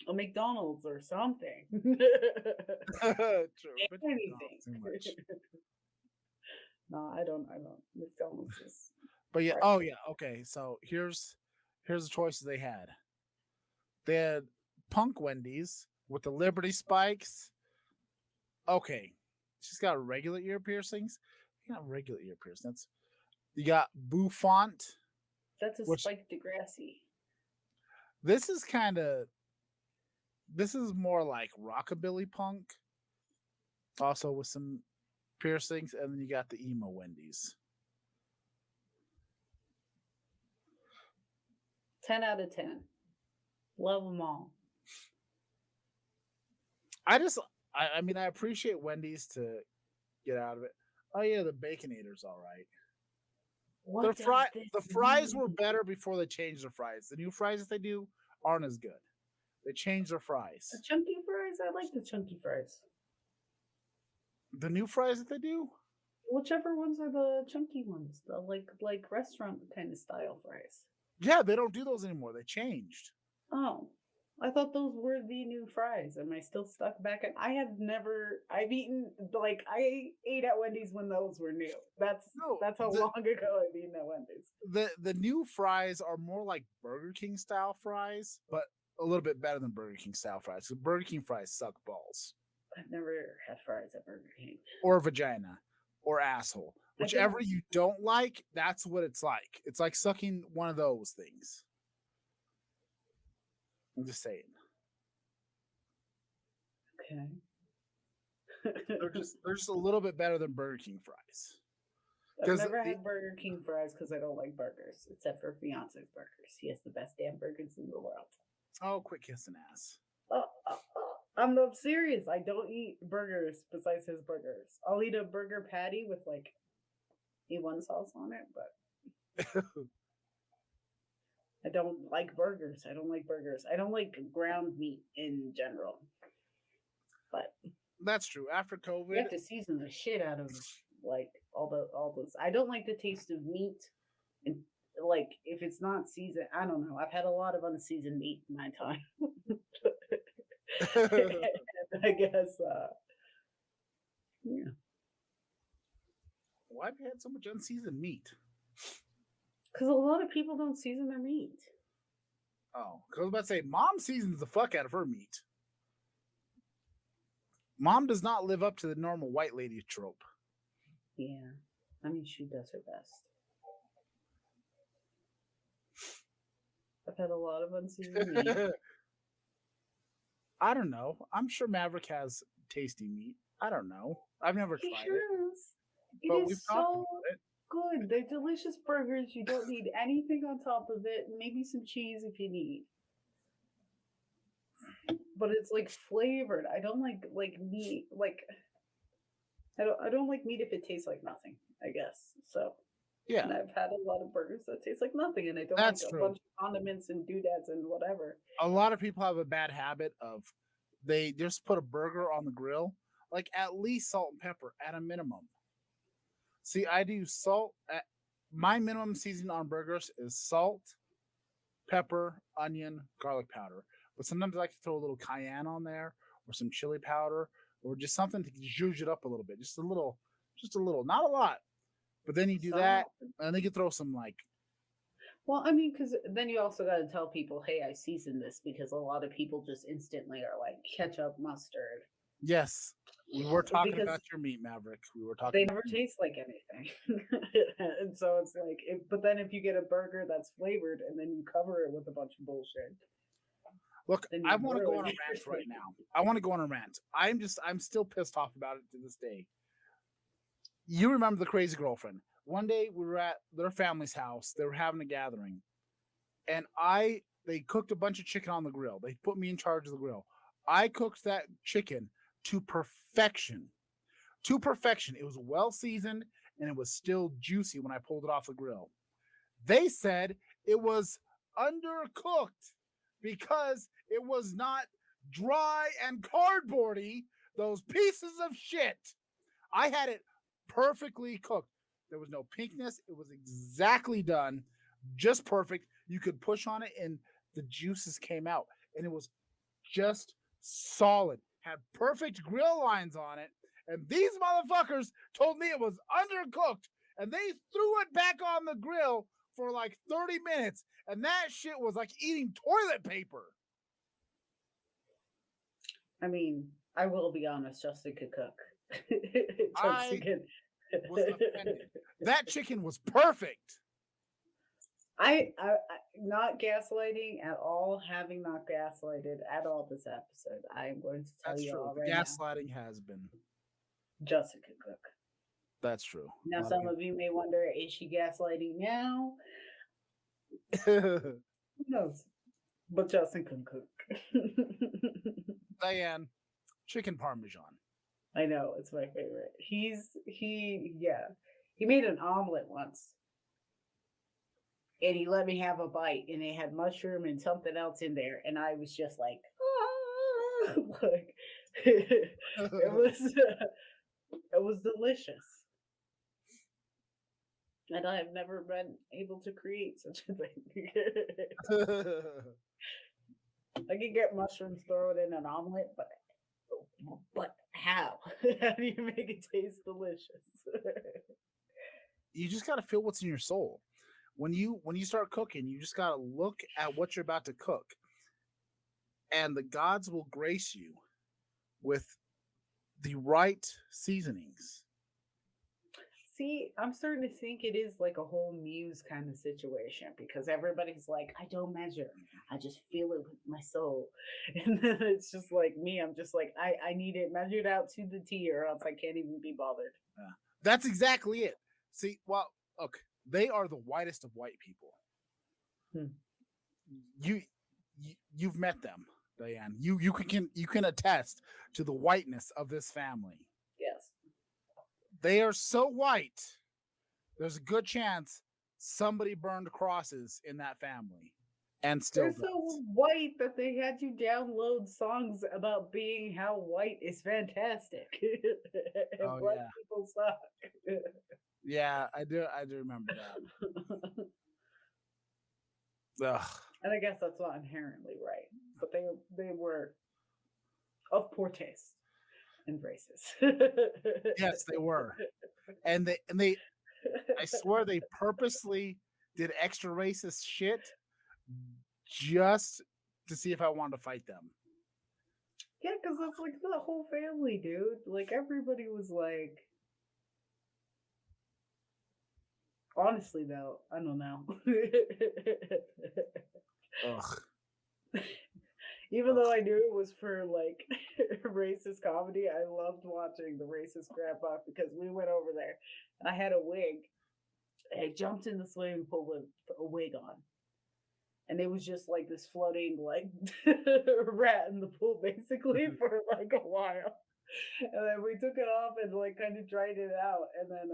a McDonald's or something. True, but anything. Too much. No, I don't. McDonald's is. But yeah, oh yeah, okay. So here's the choices they had. They had punk Wendy's with the Liberty spikes. Okay, she's got regular ear piercings. You got regular ear piercings. You got Bouffant. That's a spiked Degrassi. This is more like rockabilly punk. Also with some piercings, and then you got the emo Wendy's. 10 out of 10. Love them all. I mean, I appreciate Wendy's to get out of it. Oh yeah, the Baconator's all right. The fries were better before they changed the fries. The new fries that they do aren't as good. They changed their fries. The chunky fries? I like the chunky fries. The new fries that they do? Whichever ones are the chunky ones. The like restaurant kind of style fries. Yeah, they don't do those anymore. They changed. Oh. I thought those were the new fries. Am I still stuck back at? I ate at Wendy's when those were new. That's how long ago I've eaten at Wendy's. The new fries are more like Burger King style fries, but a little bit better than Burger King style fries. So Burger King fries suck balls. I've never had fries at Burger King. Or vagina. Or asshole. Whichever you don't like, that's what it's like. It's like sucking one of those things. I'm just saying. Okay. they're just a little bit better than Burger King fries. I've never had Burger King fries because I don't like burgers, except for fiance's burgers. He has the best damn burgers in the world. Oh, quit kissing ass. I'm not serious. I don't eat burgers besides his burgers. I'll eat a burger patty with like A1 sauce on it, but I don't like burgers. I don't like ground meat in general. But that's true. After COVID, you have to season the shit out of like all those. I don't like the taste of meat, and like if it's not seasoned, I don't know. I've had a lot of unseasoned meat in my time. I guess, yeah. Why have you had so much unseasoned meat? Because a lot of people don't season their meat. Oh, because I was about to say, Mom seasons the fuck out of her meat. Mom does not live up to the normal white lady trope. Yeah, I mean, she does her best. I've had a lot of unseasoned meat. I don't know. I'm sure Maverick has tasty meat. I don't know. I've never He tried it, has. It but is we've talked so about it. good. They're delicious burgers. You don't need anything on top of it. Maybe some cheese if you need. But it's like flavored. I don't like meat. Like I don't like meat if it tastes like nothing. I guess so. Yeah, And I've had a lot of burgers that taste like nothing, and I don't that's like a true. bunch of condiments and doodads and whatever. A lot of people have a bad habit of they just put a burger on the grill, like at least salt and pepper at a minimum. See, I do salt. My minimum seasoning on burgers is salt, pepper, onion, garlic powder. But sometimes I like to throw a little cayenne on there, or some chili powder, or just something to zhuzh it up a little bit, just a little, not a lot. But then you do that, and then you throw some like. Well, I mean, because then you also got to tell people, hey, I seasoned this, because a lot of people just instantly are like ketchup, mustard. Yes, we were talking Because about your meat, Maverick. We were talking. they never taste like anything. And so it's like, but then if you get a burger that's flavored and then you cover it with a bunch of bullshit. Look, then you I want to go on a ruin rant it. right now. I want to go on a rant. I'm still pissed off about it to this day. You remember the crazy girlfriend? One day we were at their family's house. They were having a gathering, and they cooked a bunch of chicken on the grill. They put me in charge of the grill. I cooked that chicken to perfection. To perfection. It was well seasoned and it was still juicy when I pulled it off the grill. They said it was undercooked because it was not dry and cardboardy. Those pieces of shit. I had it perfectly cooked. There was no pinkness. It was exactly done, just perfect. You could push on it and the juices came out, and it was just solid. Had perfect grill lines on it, and these motherfuckers told me it was undercooked, and they threw it back on the grill for like 30 minutes, and that shit was like eating toilet paper. I mean, I will be honest, Justin could cook. I was offended. That chicken was perfect. I not gaslighting at all, having not gaslighted at all this episode. I am going to tell That's you true. all right Gaslighting has been. now. Justin can cook. That's true. Now, some of you may wonder, is she gaslighting now? Who knows? But Justin can cook. Diane, chicken parmesan. I know, it's my favorite. He made an omelet once. And he let me have a bite, and it had mushroom and something else in there, and I was just like, ah! Like it was delicious. And I have never been able to create such a thing. I could get mushrooms thrown in an omelet, but how? How do you make it taste delicious? You just gotta feel what's in your soul. When you start cooking, you just gotta look at what you're about to cook, and the gods will grace you with the right seasonings. See, I'm starting to think it is like a whole muse kind of situation, because everybody's like, I don't measure, I just feel it with my soul. And then it's just like me, I'm just like, I need it measured out to the T, or else I can't even be bothered. Yeah. That's exactly it. See, well, okay, they are the whitest of white people. You've met them, Diane. You can attest to the whiteness of this family. Yes. They are so white, there's a good chance somebody burned crosses in that family. And still they're so white that they had you download songs about being how white is fantastic. And oh, black yeah. people suck. Yeah, I do remember that. Ugh. And I guess that's not inherently right. But they were of poor taste. And racist. Yes, they were. And they I swear they purposely did extra racist shit just to see if I wanted to fight them. Yeah, because that's like the whole family, dude. Like everybody was like, Honestly, though, I don't know. Ugh. Even though I knew it was for like racist comedy, I loved watching the racist grandpa because we went over there and I had a wig. I jumped in the swimming pool with a wig on. And it was just like this floating like rat in the pool basically for like a while. And then we took it off and like kind of dried it out. And then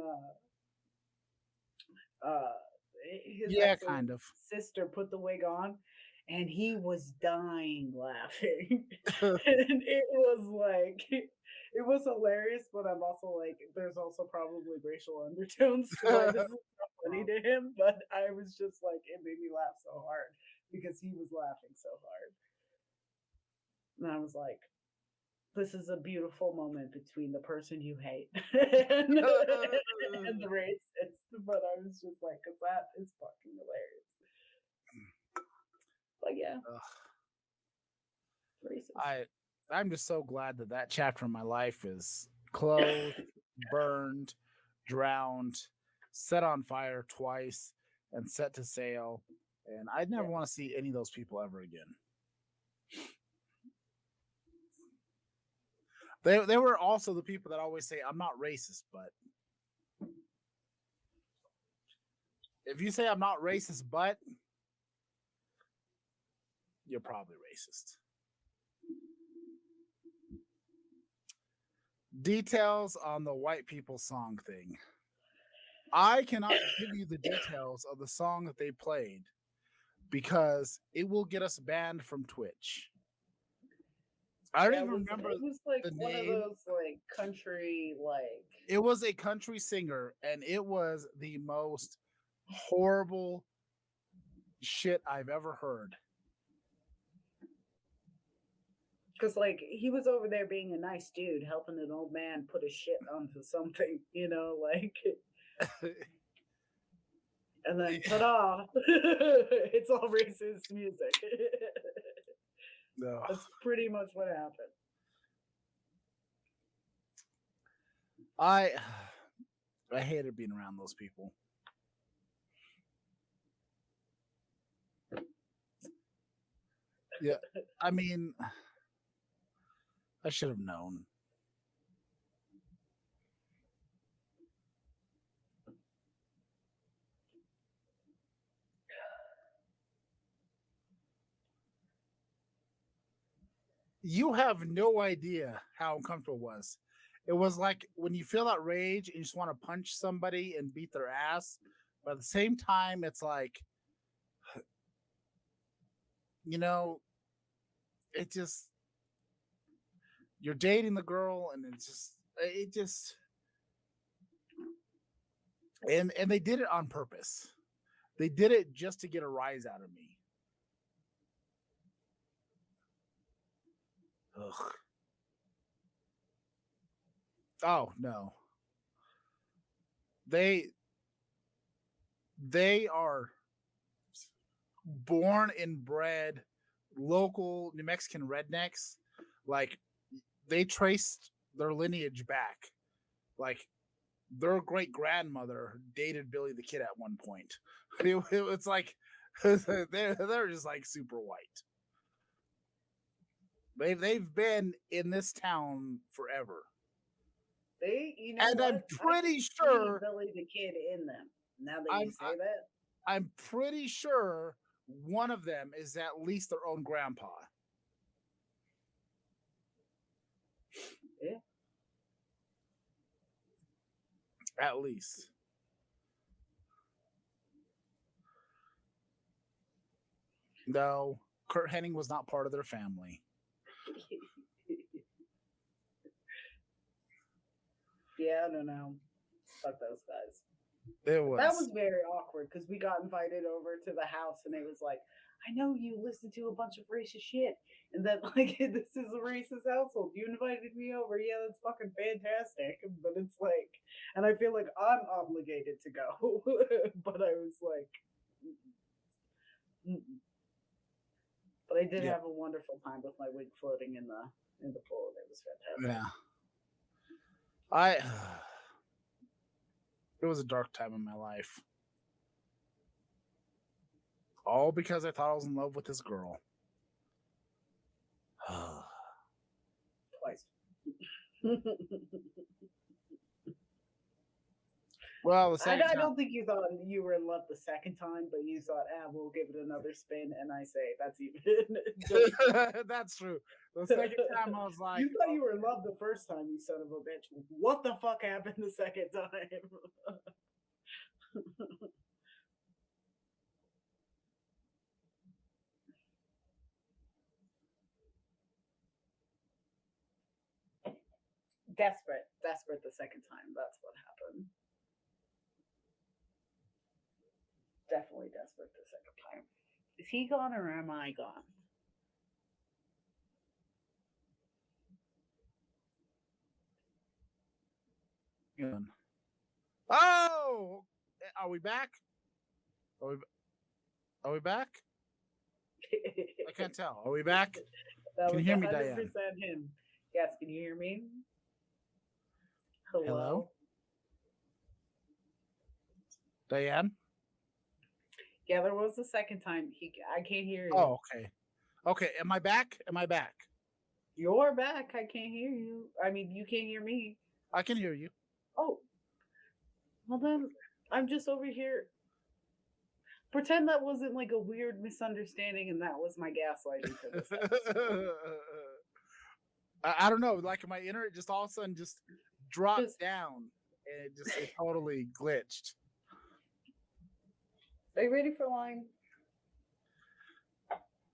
his Yeah, actual kind of. sister put the wig on and he was dying laughing. And it was like it was hilarious, but I'm also like there's also probably racial undertones to why this is so funny to him. But I was just like it made me laugh so hard because he was laughing so hard. And I was like, this is a beautiful moment between the person you hate and the racist. But I was just like, because that is fucking hilarious. But yeah, racist. I'm just so glad that that chapter in my life is closed, burned, drowned, set on fire twice, and set to sail. And I'd never want to see any of those people ever again. They were also the people that always say, I'm not racist, but if you say I'm not racist, but you're probably racist. Details on the white people song thing. I cannot give you the details of the song that they played because it will get us banned from Twitch. I don't even remember it was like the one name. of those like country like It was a country singer, and it was the most horrible shit I've ever heard. because like he was over there being a nice dude helping an old man put his shit onto something, you know, like and then ta-da, it's all racist music. No. That's pretty much what happened. I hated being around those people. Yeah, I mean, I should have known. You have no idea how uncomfortable it was. It was like when you feel that rage and you just want to punch somebody and beat their ass, but at the same time, it's like, you know, it just you're dating the girl and it just and they did it on purpose. They did it just to get a rise out of me. Ugh. Oh no. They are born and bred local New Mexican rednecks. Like they traced their lineage back. Like their great grandmother dated Billy the Kid at one point. It's like they're just like super white. They've been in this town forever. You know, and what? I'm pretty sure Billy the Kid in them. Now that you say that, I'm pretty sure one of them is at least their own grandpa. Yeah. At least. No, Kurt Hennig was not part of their family. Yeah, I don't know. Fuck those guys. It was. That was very awkward because we got invited over to the house and it was like, I know you listen to a bunch of racist shit. And then, like, this is a racist household. You invited me over. Yeah, that's fucking fantastic. But it's like, and I feel like I'm obligated to go. But I was like, mm-mm. But I did have a wonderful time with my wig floating in the pool. It was fantastic. Yeah. It was a dark time in my life. All because I thought I was in love with this girl. Twice. Well, the I second don't think you thought you were in love the second time, but you thought, we'll give it another spin. And I say, that's even. time. That's true. The second time I was like, you thought you were in love the first time, you son of a bitch. What the fuck happened the second time? Desperate the second time. That's what happened. Definitely desperate the second time. Is he gone or am I gone? oh, are we back? Are we back? I can't tell. Are we back? That Can was you hear me, 100% Diane? him. Yes, can you hear me? Hello? Hello? Diane? Yeah, there was the second time. I can't hear you. Oh, okay. Okay, am I back? Am I back? You're back. I can't hear you. I mean, you can't hear me. I can hear you. Oh. Well, then I'm just over here. Pretend that wasn't like a weird misunderstanding and that was my gaslighting for this episode. I don't know. Like my internet just all of a sudden just dropped down and it totally glitched. Are you ready for lime?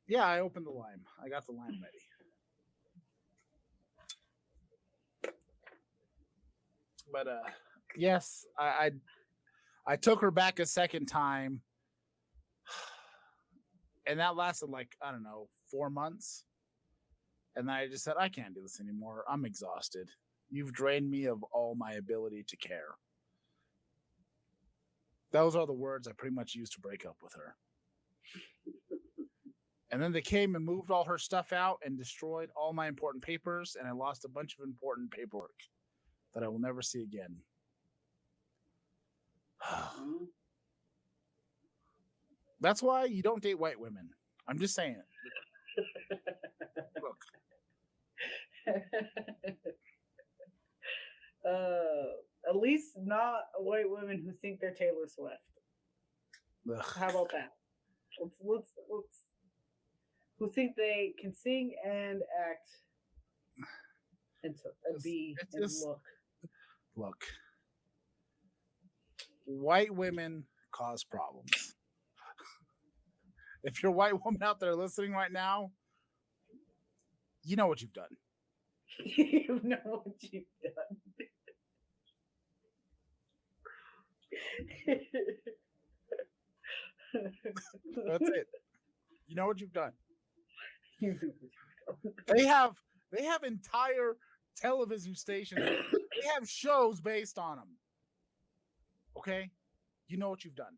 Yeah, I opened the lime. I got the lime ready. But yes, I took her back a second time, and that lasted like, I don't know, 4 months. And then I just said, I can't do this anymore. I'm exhausted. You've drained me of all my ability to care. Those are the words I pretty much used to break up with her. And then they came and moved all her stuff out and destroyed all my important papers, and I lost a bunch of important paperwork that I will never see again. That's why you don't date white women. I'm just saying it. Look. At least not white women who think they're Taylor Swift. Ugh. How about that? Let's who think they can sing and act and be and look. Look. White women cause problems. If you're a white woman out there listening right now, you know what you've done. You know what you've done. That's it. You know what you've done. They have entire television stations. They have shows based on them. Okay? You know what you've done.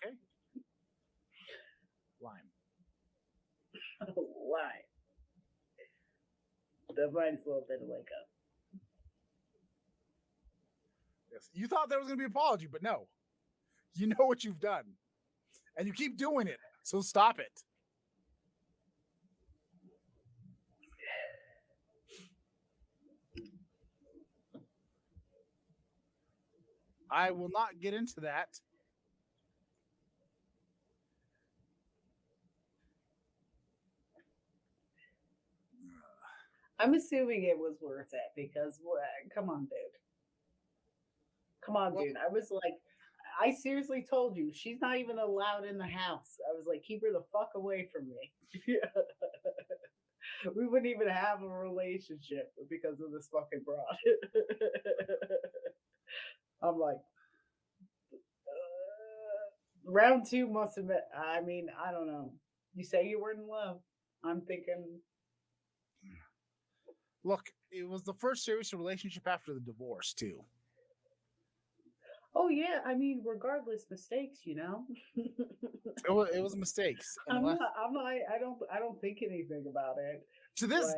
Okay? Lime. Lime. That might as well better wake up. Yes. You thought there was going to be an apology, but no. You know what you've done. And you keep doing it. So stop it. I will not get into that. I'm assuming it was worth it because, come on, dude. Come on, dude. I was like, I seriously told you, she's not even allowed in the house. I was like, keep her the fuck away from me. We wouldn't even have a relationship because of this fucking broad. I'm like, round two must have been, I mean, I don't know. You say you were in love. I'm thinking. Look, it was the first serious relationship after the divorce, too. Oh yeah, I mean, regardless, mistakes, you know. It was mistakes. I don't think anything about it. To this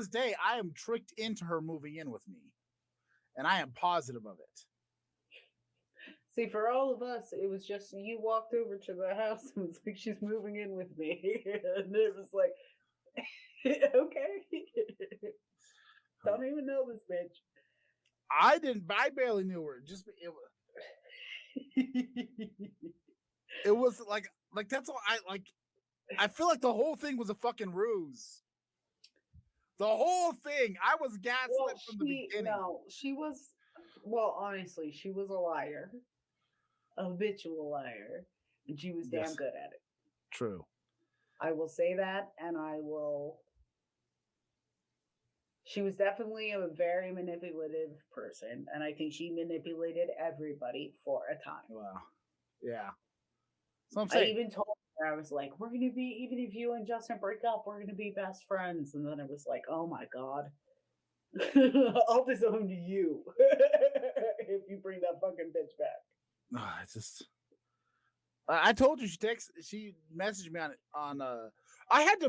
day, I am tricked into her moving in with me, and I am positive of it. See, for all of us, it was just you walked over to the house and was like, she's moving in with me. And it was like, okay. Don't even know this bitch. I barely knew her. It was like that's all I feel like the whole thing was a fucking ruse. The whole thing. I was gaslit from the beginning. No, she was, well, honestly, she was a liar, a habitual liar, and she was damn good at it. True. I will say that, and she was definitely a very manipulative person, and I think she manipulated everybody for a time. Wow. Yeah. So I even told her, I was like, we're going to be, even if you and Justin break up, we're going to be best friends. And then it was like, oh my God. I'll disown you if you bring that fucking bitch back. I told you she messaged me on I had to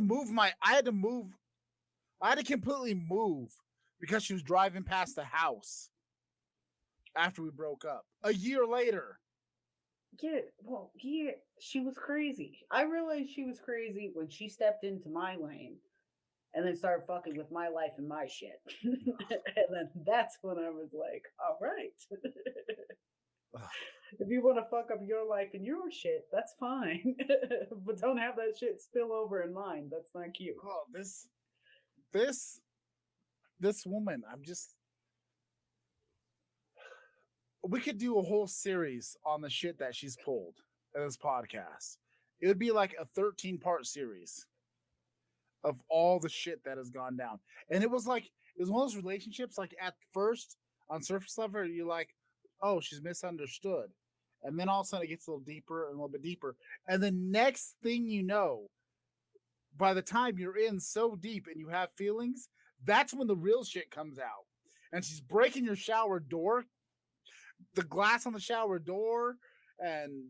completely move because she was driving past the house after we broke up a year later. Yeah, she was crazy. I realized she was crazy when she stepped into my lane and then started fucking with my life and my shit. And then that's when I was like, all right. If you want to fuck up your life and your shit, that's fine. But don't have that shit spill over in mine. That's not cute. Oh, this woman, we could do a whole series on the shit that she's pulled in this podcast. It would be like a 13-part series of all the shit that has gone down. And it was one of those relationships, like at first, on surface level, you're like, oh, she's misunderstood. And then all of a sudden it gets a little deeper and a little bit deeper. And the next thing you know, by the time you're in so deep and you have feelings, that's when the real shit comes out. And she's breaking your shower door, the glass on the shower door, and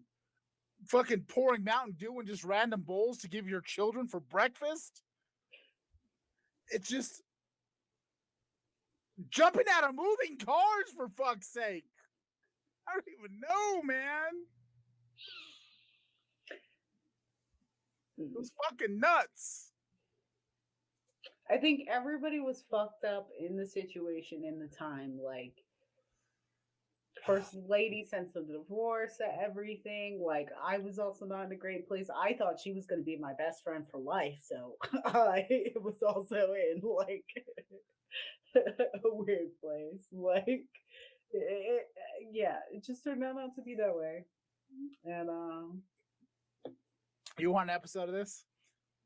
fucking pouring Mountain Dew in just random bowls to give your children for breakfast. It's just jumping out of moving cars, for fuck's sake. I don't even know, man. It was fucking nuts. I think everybody was fucked up in the situation in the time. Like, first lady sent some divorce, everything. Like, I was also not in a great place. I thought she was going to be my best friend for life. So I was also in, like, a weird place. Like, it just turned out not to be that way. And, you want an episode of this?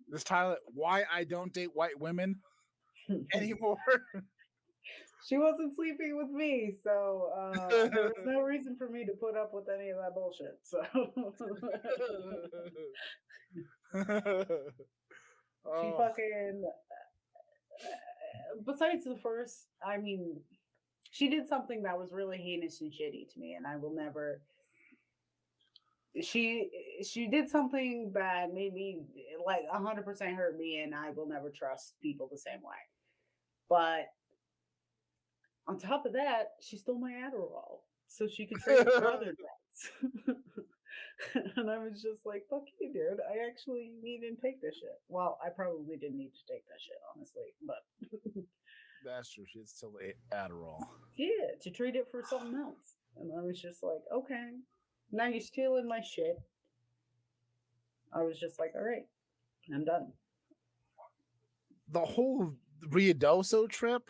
This title, Why I Don't Date White Women Anymore. She wasn't sleeping with me, so there was no reason for me to put up with any of that bullshit. So she fucking. Besides the first, I mean, she did something that was really heinous and shitty to me, and I will never. She did something bad, made me like 100% hurt me, and I will never trust people the same way. But on top of that, she stole my Adderall so she could trade it for other drugs. And I was just like, fuck you, dude. I actually need to take this shit. Well, I probably didn't need to take that shit, honestly, but that's true. She still ate Adderall. Yeah, to trade it for something else. And I was just like, okay, now you're stealing my shit. I was just like, all right, I'm done. The whole Riadoso trip.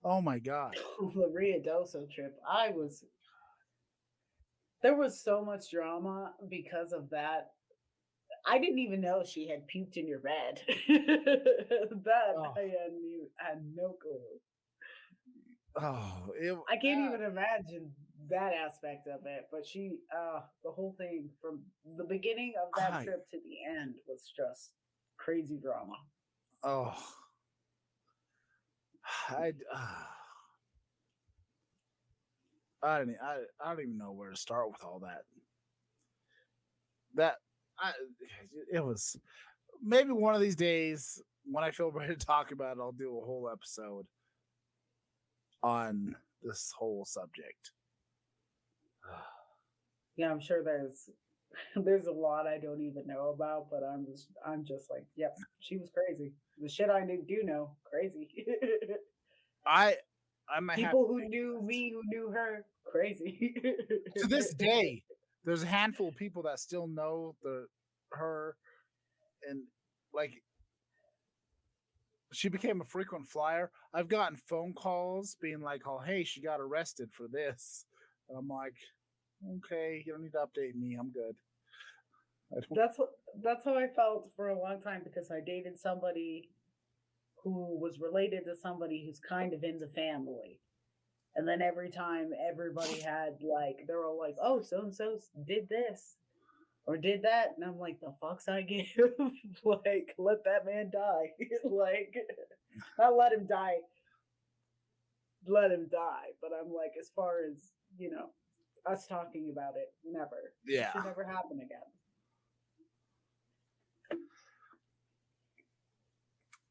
Oh my God. The Riadoso trip. There was so much drama because of that. I didn't even know she had puked in your bed. I had no clue. I can't even imagine that aspect of it. But the whole thing from the beginning of that trip to the end was just crazy drama. Oh. I don't even know where to start with all that. It was maybe one of these days when I feel ready to talk about it, I'll do a whole episode on this whole subject. Yeah, I'm sure there's a lot I don't even know about, but I'm just like, yep, she was crazy. The shit I do know, crazy. I might have People who knew me, who knew her, crazy. to this day. There's a handful of people that still know her, and like she became a frequent flyer. I've gotten phone calls being like, "Oh, hey, she got arrested for this." And I'm like, "Okay, you don't need to update me. I'm good." I don't. That's how I felt for a long time because I dated somebody who was related to somebody who's kind of in the family. And then every time everybody had like they were all like, "Oh, so and so did this or did that," and I'm like, "The fucks I give, like let that man die, like not let him die." But I'm like, as far as us talking about it, never. It Yeah. should never happen again.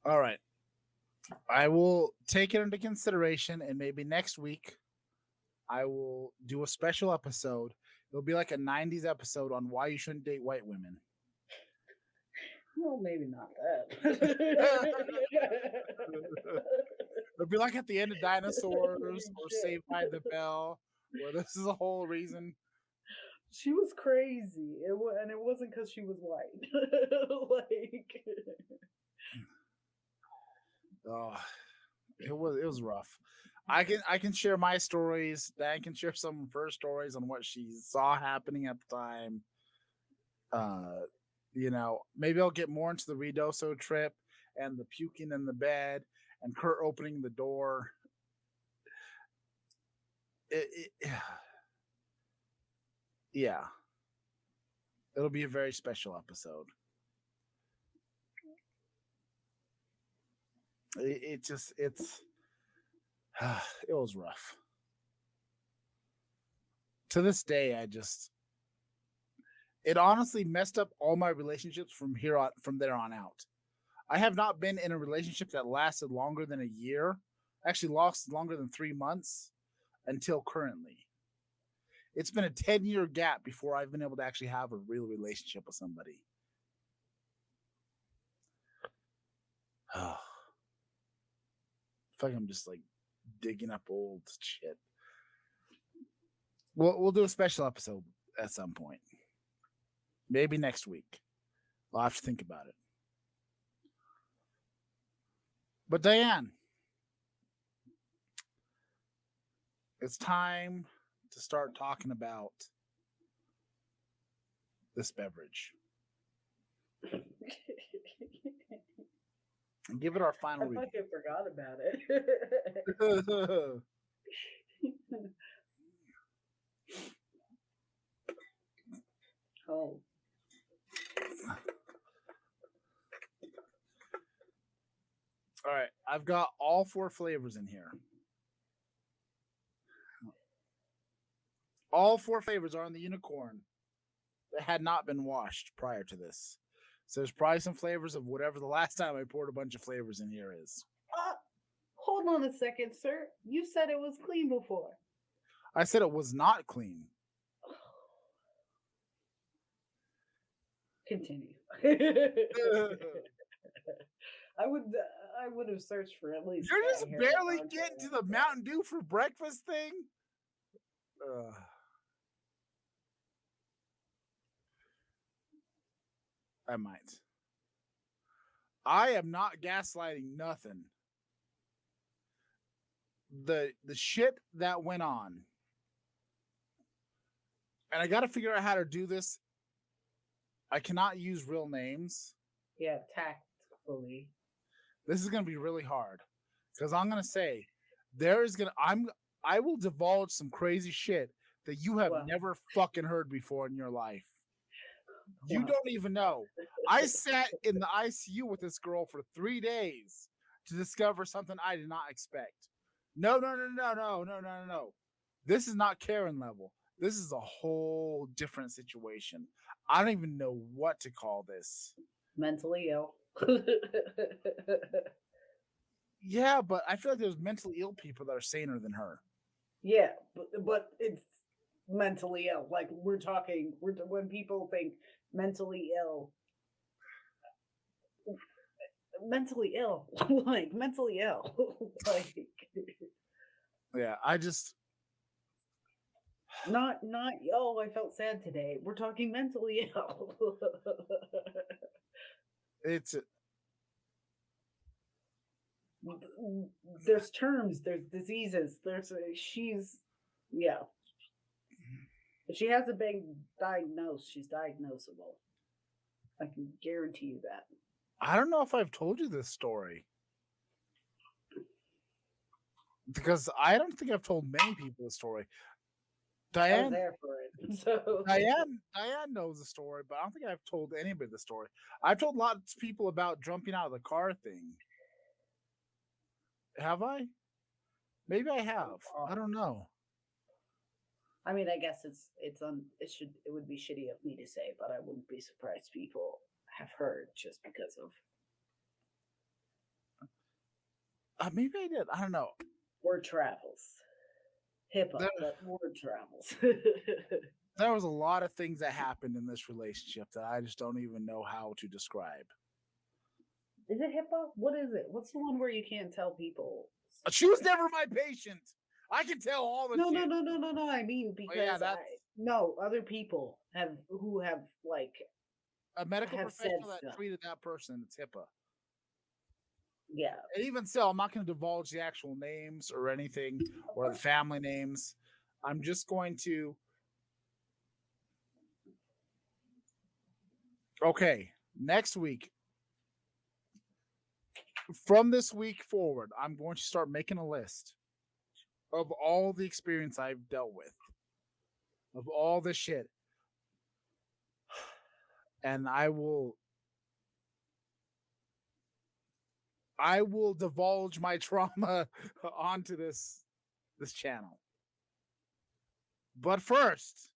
All right. I will take it into consideration, and maybe next week I will do a special episode. It'll be like a 90s episode on why you shouldn't date white women. Well, maybe not that. It'll be like at the end of Dinosaurs or Saved by the Bell, where this is a whole reason. She was crazy, and it wasn't because she was white. Like, Oh, it was rough. I can share my stories. Dan can share some of her stories on what she saw happening at the time. Maybe I'll get more into the Redoso trip and the puking in the bed and Kurt opening the door. Yeah, it'll be a very special episode. It was rough. To this day, it honestly messed up all my relationships from there on out. I have not been in a relationship that lasted longer than a year, actually lasted longer than 3 months until currently. It's been a 10-year gap before I've been able to actually have a real relationship with somebody. I feel like I'm just like digging up old shit. We'll do a special episode at some point. Maybe next week. I'll have to think about it. But Diane, it's time to start talking about this beverage. And give it our final I review. fucking forgot about it. Oh. All right, I've got all 4 flavors in here. All 4 flavors are in the unicorn that had not been washed prior to this. So there's probably some flavors of whatever the last time I poured a bunch of flavors in here is. Hold on a second, sir. You said it was clean before. I said it was not clean. Continue. I would have searched for at least. You're just barely getting to the Mountain Dew for breakfast thing. I might. I am not gaslighting nothing. The shit that went on, and I got to figure out how to do this. I cannot use real names. Yeah, tactfully. This is going to be really hard because I'm going to say I will divulge some crazy shit that you have never fucking heard before in your life. You don't even know. I sat in the ICU with this girl for 3 days to discover something I did not expect. No. This is not Karen level. This is a whole different situation. I don't even know what to call this. Mentally ill. Yeah, but I feel like there's mentally ill people that are saner than her. Yeah, but mentally ill. Like when people think mentally ill, mentally ill, like mentally ill, like Yeah, I just not oh, I felt sad today. We're talking mentally ill. it's There's terms, there's diseases, she's yeah. If she hasn't been diagnosed, she's diagnosable. I can guarantee you that. I don't know if I've told you this story because I don't think I've told many people the story. I was Diane, there for it. So Diane knows the story, but I don't think I've told anybody the story. I've told lots of people about jumping out of the car thing. Have I? Maybe I have. I don't know. I mean, I guess it would be shitty of me to say, but I wouldn't be surprised people have heard just because of Maybe I did. I don't know. word travels. HIPAA, There- but word travels. There was a lot of things that happened in this relationship that I just don't even know how to describe. Is it HIPAA? What is it? What's the one where you can't tell people? She was never my patient. I can tell all the No. I mean, because no other people who have like a medical have said professional that stuff. treated that person. It's HIPAA. Yeah. And even so, I'm not going to divulge the actual names or anything or the family names. I'm just going to. Okay, next week. From this week forward, I'm going to start making a list of all the experience I've dealt with, of all the shit. And I will divulge my trauma onto this channel. But first,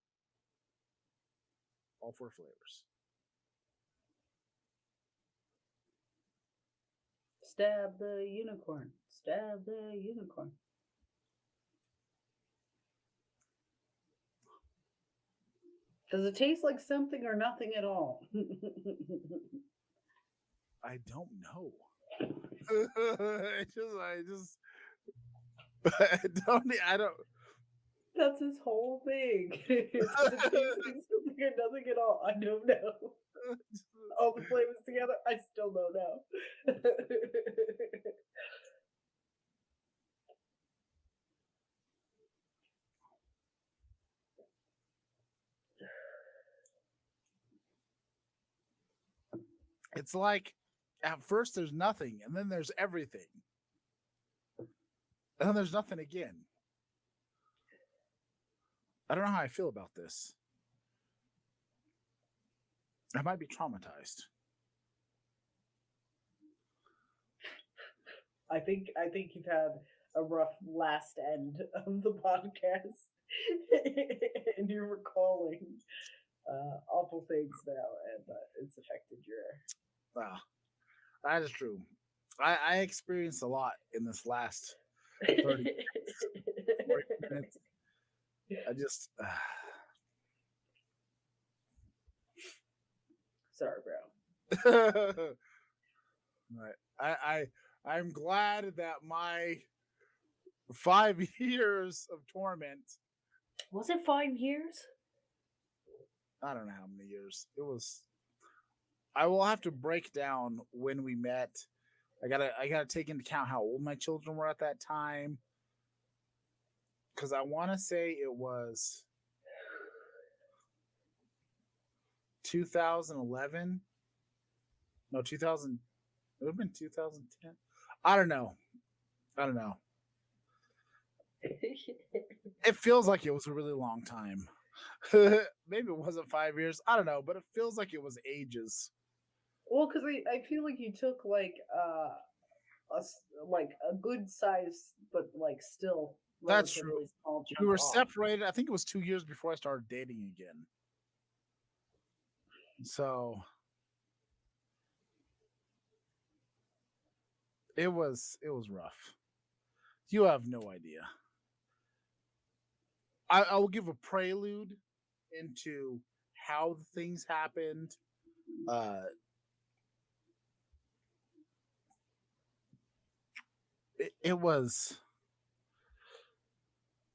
all 4 flavors. Stab the unicorn. Stab the unicorn. Does it taste like something or nothing at all? I don't know. I don't. That's his whole thing. Does it taste like something or nothing at all? I don't know. All the flavors together, I still don't know. It's like at first there's nothing, and then there's everything, and then there's nothing again. I don't know how I feel about this. I might be traumatized. I think you've had a rough last end of the podcast, and you're recalling awful things now, and it's affected your. Wow, that is true. I experienced a lot in this last 30 40 minutes. I just Sorry, bro. right. I'm glad that my 5 years of torment. Was it 5 years? I don't know how many years it was. I will have to break down when we met. I gotta take into account how old my children were at that time, because I want to say it was 2011. No, 2000. It would have been 2010. I don't know. It feels like it was a really long time. Maybe it wasn't 5 years. I don't know, but it feels like it was ages. Well, because I feel like you took like a good size, but like still. That's true. Small We were off. separated. I think it was 2 years before I started dating again. So it was rough. You have no idea. I will give a prelude into how the things happened. It was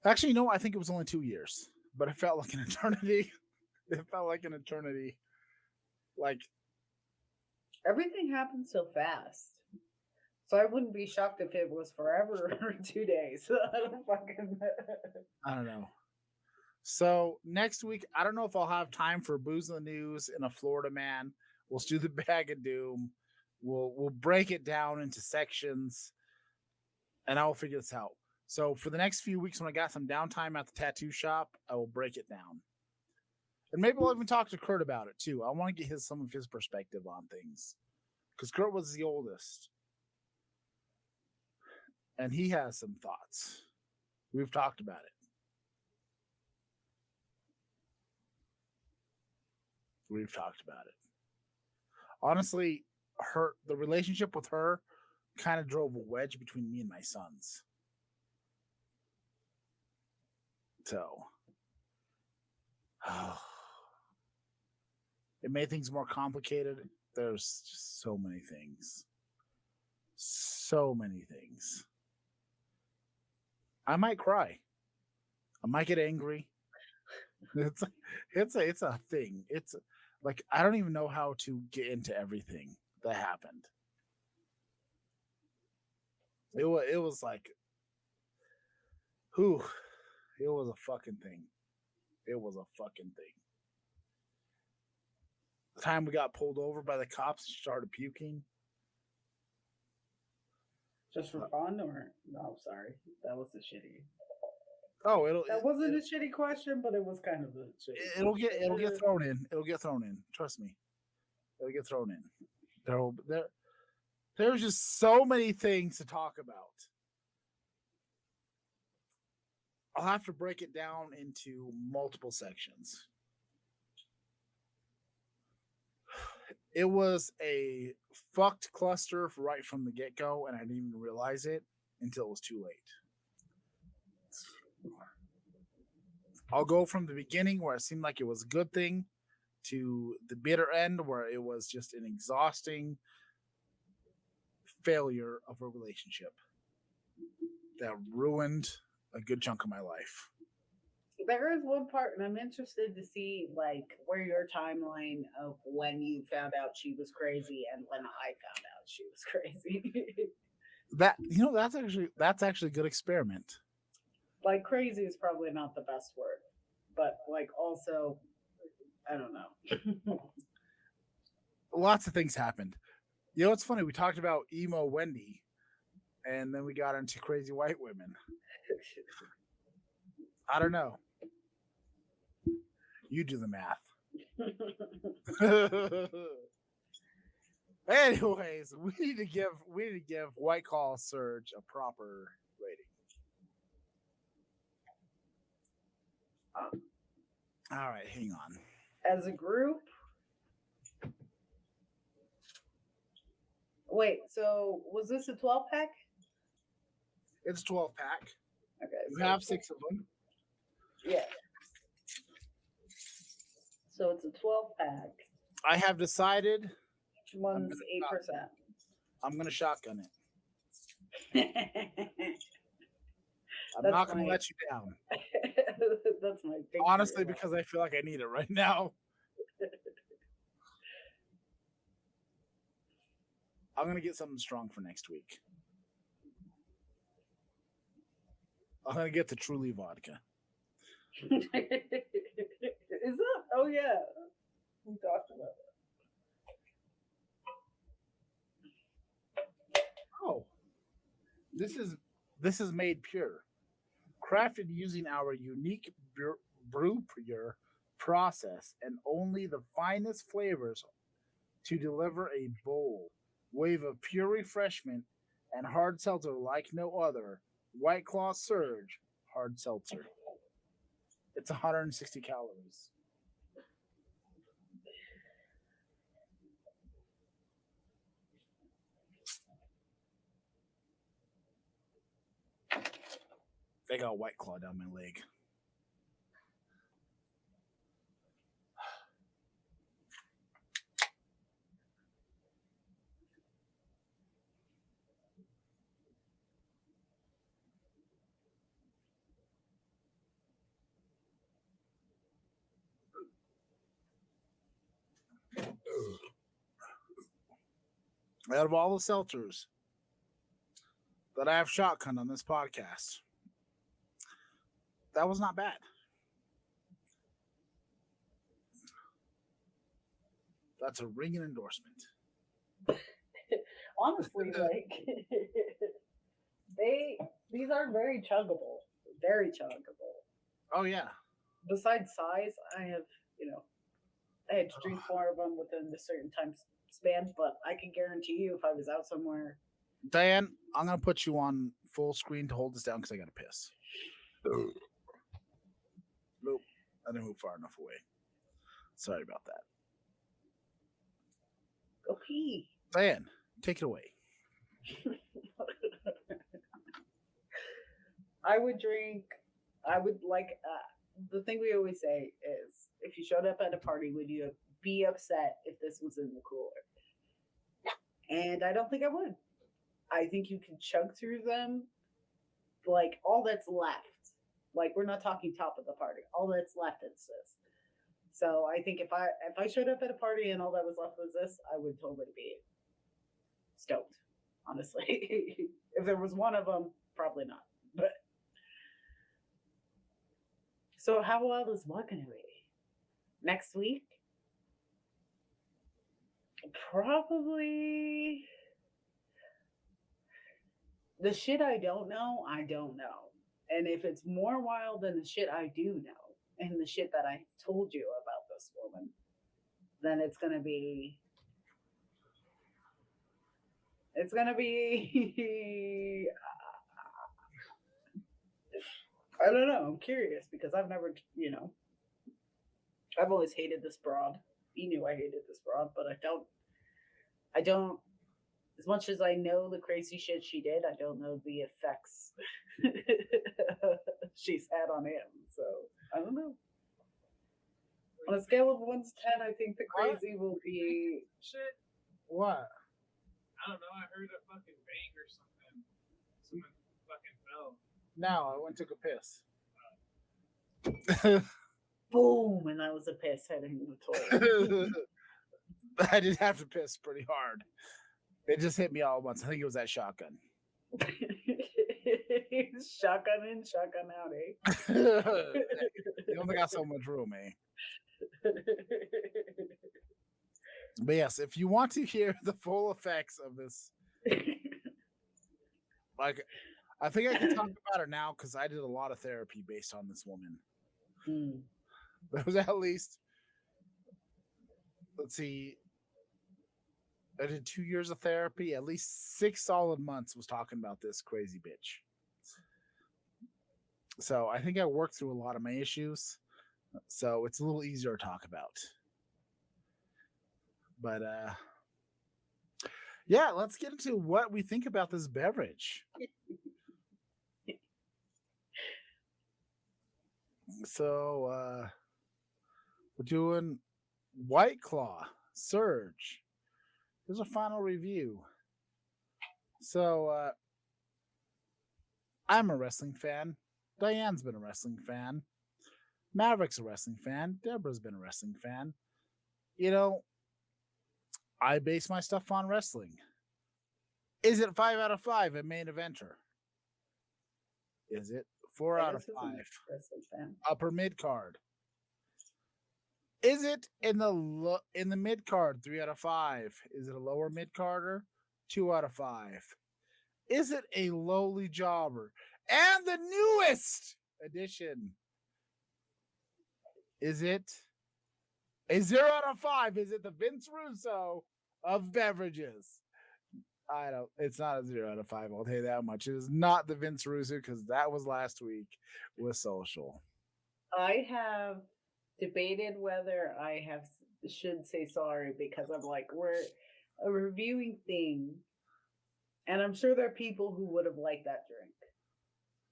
actually, I think it was only 2 years, but it felt like an eternity. It felt like an eternity. Like, Everything happened so fast. So I wouldn't be shocked if it was forever or 2 days. I don't fucking. I don't know. So next week, I don't know if I'll have time for Booze in the News and a Florida Man. We'll do the Bag of Doom. We'll break it down into sections, and I will figure this out. So for the next few weeks, when I got some downtime at the tattoo shop, I will break it down, and maybe we'll even talk to Kurt about it too. I want to get some of his perspective on things, because Kurt was the oldest, and he has some thoughts. We've talked about it. We've talked about it. Honestly, the relationship with her kind of drove a wedge between me and my sons. So, it made things more complicated. There's just so many things. So many things. I might cry. I might get angry. It's a thing. It's like, I don't even know how to get into everything that happened. It was like, whew, it was a fucking thing. It was a fucking thing. The time we got pulled over by the cops and started puking. Just for fun, or no? Sorry, that was a shitty. Oh, That wasn't a shitty question, but it was kind of a shitty. It'll get thrown in. It'll get thrown in. Trust me, it'll get thrown in. There's just so many things to talk about. I'll have to break it down into multiple sections. It was a fucked cluster right from the get-go, and I didn't even realize it until it was too late. I'll go from the beginning, where it seemed like it was a good thing, to the bitter end, where it was just an exhausting failure of a relationship that ruined a good chunk of my life. There is one part, and I'm interested to see like where your timeline of when you found out she was crazy and when I found out she was crazy. That's actually a good experiment. Like, crazy is probably not the best word, but like, also, I don't know. Lots of things happened. It's funny. We talked about emo Wendy, and then we got into crazy white women. I don't know. You do the math. Anyways, we need to give WhiteClaw Surge a proper rating. All right, hang on. As a group, wait. So was this a 12-pack? It's a 12-pack. Okay, You have 6 of them. Yeah. So it's a 12-pack. I have decided. Each one's 8%. I'm gonna shotgun it. I'm not gonna let you down. That's my big honestly, because I feel like I need it right now. I'm gonna get something strong for next week. I'm gonna get the Truly vodka. Is that? Oh yeah, we talked about it. Oh, this is made pure, crafted using our unique brew pure process and only the finest flavors to deliver a bold wave of pure refreshment and hard seltzer like no other. WhiteClaw Surge hard seltzer. It's 160 calories. They got a WhiteClaw down my leg. out of all the seltzers that I have shotgun on this podcast, that was not bad. That's a ringing endorsement. Honestly, like these are very chuggable. Very chuggable. Oh yeah. Besides size, I have, I had to drink 4 of them within a certain time span, but I can guarantee you if I was out somewhere. Diane, I'm gonna put you on full screen to hold this down because I gotta piss. Nope. I didn't move far enough away. Sorry about that. Go pee. Diane, take it away. I would like, the thing we always say is, if you showed up at a party, would you be upset if this was in the cooler? And I don't think I would. I think you can chug through them. Like, all that's left. Like, we're not talking top of the party. All that's left is this. So I think if I showed up at a party and all that was left was this, I would totally be stoked, honestly. If there was one of them, probably not. But so how wild is what gonna be? Next week? Probably the shit I don't know, I don't know. And if it's more wild than the shit I do know, and the shit that I told you about this woman, then it's gonna be I don't know. I'm curious because I've never, I've always hated this broad. You knew I hated this broad, but I don't, as much as I know the crazy shit she did, I don't know the effects she's had on him. So I don't know. On a scale of 1 to 10, I think the crazy will be Shit. What? I don't know. I heard a fucking bang or something. Someone fucking fell. No, I went and took a piss. boom, and that was a piss heading in the toilet. I did have to piss pretty hard. It just hit me all at once. I think it was that shotgun. Shotgun in, shotgun out, eh? You only got so much room, eh? But yes, if you want to hear the full effects of this, like, I think I can talk about it now because I did a lot of therapy based on this woman. There was at least, let's see, I did 2 years of therapy. At least 6 solid months was talking about this crazy bitch. So I think I worked through a lot of my issues. So it's a little easier to talk about. But yeah, let's get into what we think about this beverage. So we're doing WhiteClaw Surge. Here's a final review. So I'm a wrestling fan. Diane's been a wrestling fan. Maverick's a wrestling fan. Deborah's been a wrestling fan. I base my stuff on wrestling. Is it 5 out of 5 a main eventer? Is it 4 out of 5 upper mid card? Is it in the mid card 3 out of 5? Is it a lower mid carder 2 out of 5? Is it a lowly jobber? And the newest addition, is it a 0 out of 5? Is it the Vince Russo of beverages? It's not a 0 out of 5. I'll tell you that much. It is not the Vince Russo because that was last week with Social. I have debated whether I should say sorry because I'm like, we're a reviewing thing. And I'm sure there are people who would have liked that drink.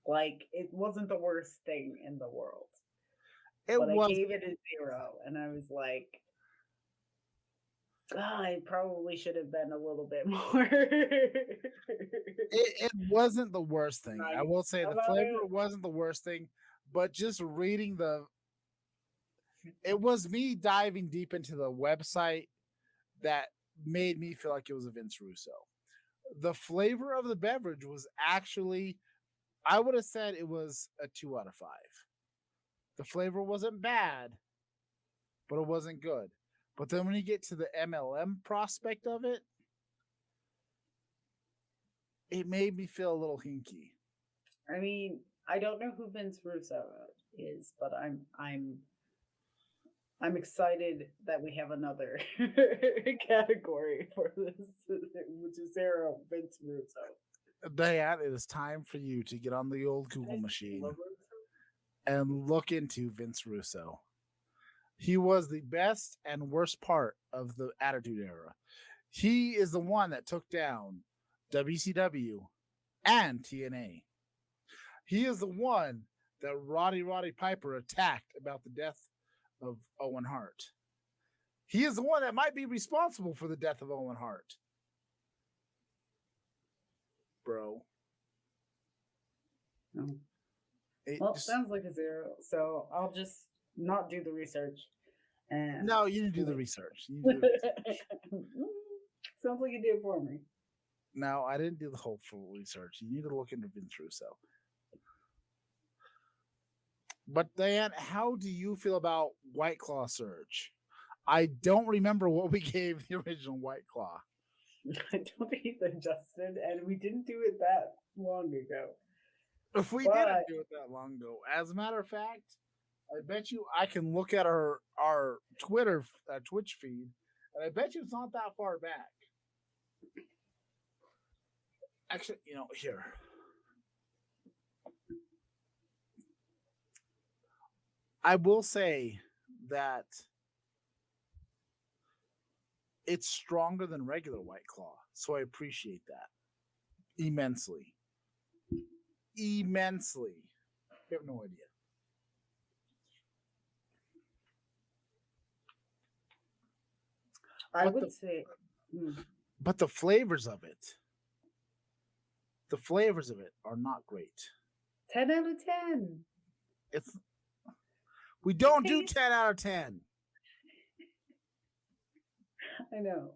Like, it wasn't the worst thing in the world. I gave it a 0, and I was like, I probably should have been a little bit more. It wasn't the worst thing. I will say the flavor wasn't the worst thing, but just reading it was me diving deep into the website that made me feel like it was a Vince Russo. The flavor of the beverage was actually, I would have said it was a 2 out of 5. The flavor wasn't bad, but it wasn't good. But then when you get to the MLM prospect of it, it made me feel a little hinky. I mean, I don't know who Vince Russo is, but I'm excited that we have another category for this, which is Zero Vince Russo. Diane, it is time for you to get on the old Google machine and look into Vince Russo. He was the best and worst part of the Attitude Era. He is the one that took down WCW and TNA. He is the one that Roddy Piper attacked about the death of Owen Hart. He is the one that might be responsible for the death of Owen Hart. Bro. Well, sounds like a 0, so I'll just not do the research. And no, you didn't do the research. Sounds like you did it for me. No, I didn't do the whole full research. You need to look into Vince Russo. But Diane, how do you feel about WhiteClaw Surge? I don't remember what we gave the original WhiteClaw. I don't either, Justin, and we didn't do it that long ago. If we didn't do it that long ago, as a matter of fact, I bet you I can look at our Twitch feed, and I bet you it's not that far back. Actually, here. I will say that it's stronger than regular WhiteClaw, so I appreciate that immensely. Immensely. You have no idea. I would say. But the flavors of it are not great. 10 out of 10. We don't do 10 out of 10. I know.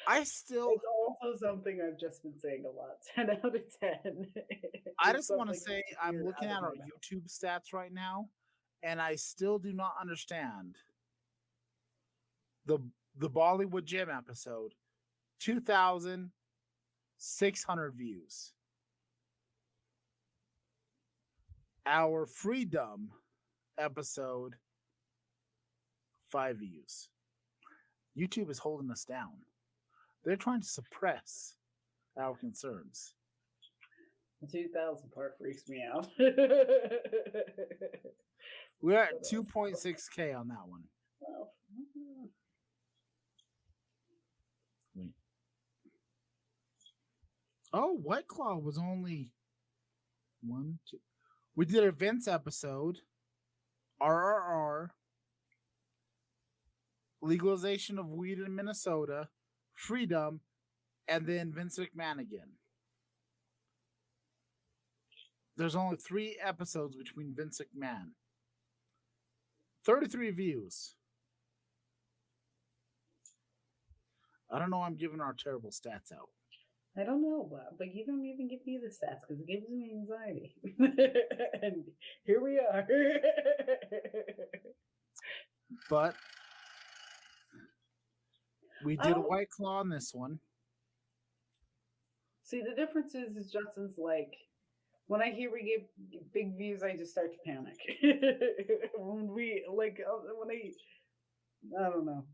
It's also something I've just been saying a lot. 10 out of 10. I just want to say I'm looking at our YouTube stats right now, and I still do not understand the Bollywood Gym episode. 2,600 views. Our Freedom episode, 5 views. YouTube is holding us down. They're trying to suppress our concerns. The 2,000 part freaks me out. We're at 2.6K on that one. Wow. Wait. Oh, WhiteClaw was only 1, 2. We did a Vince episode, RRR, legalization of weed in Minnesota, Freedom, and then Vince McMahon again. There's only 3 episodes between Vince McMahon. 33 views. I don't know. I'm giving our terrible stats out. I don't know, but you don't even give me the stats because it gives me anxiety. And here we are. But we did a WhiteClaw on this one. See, the difference is Justin's like, when I hear we get big views, I just start to panic. I don't know.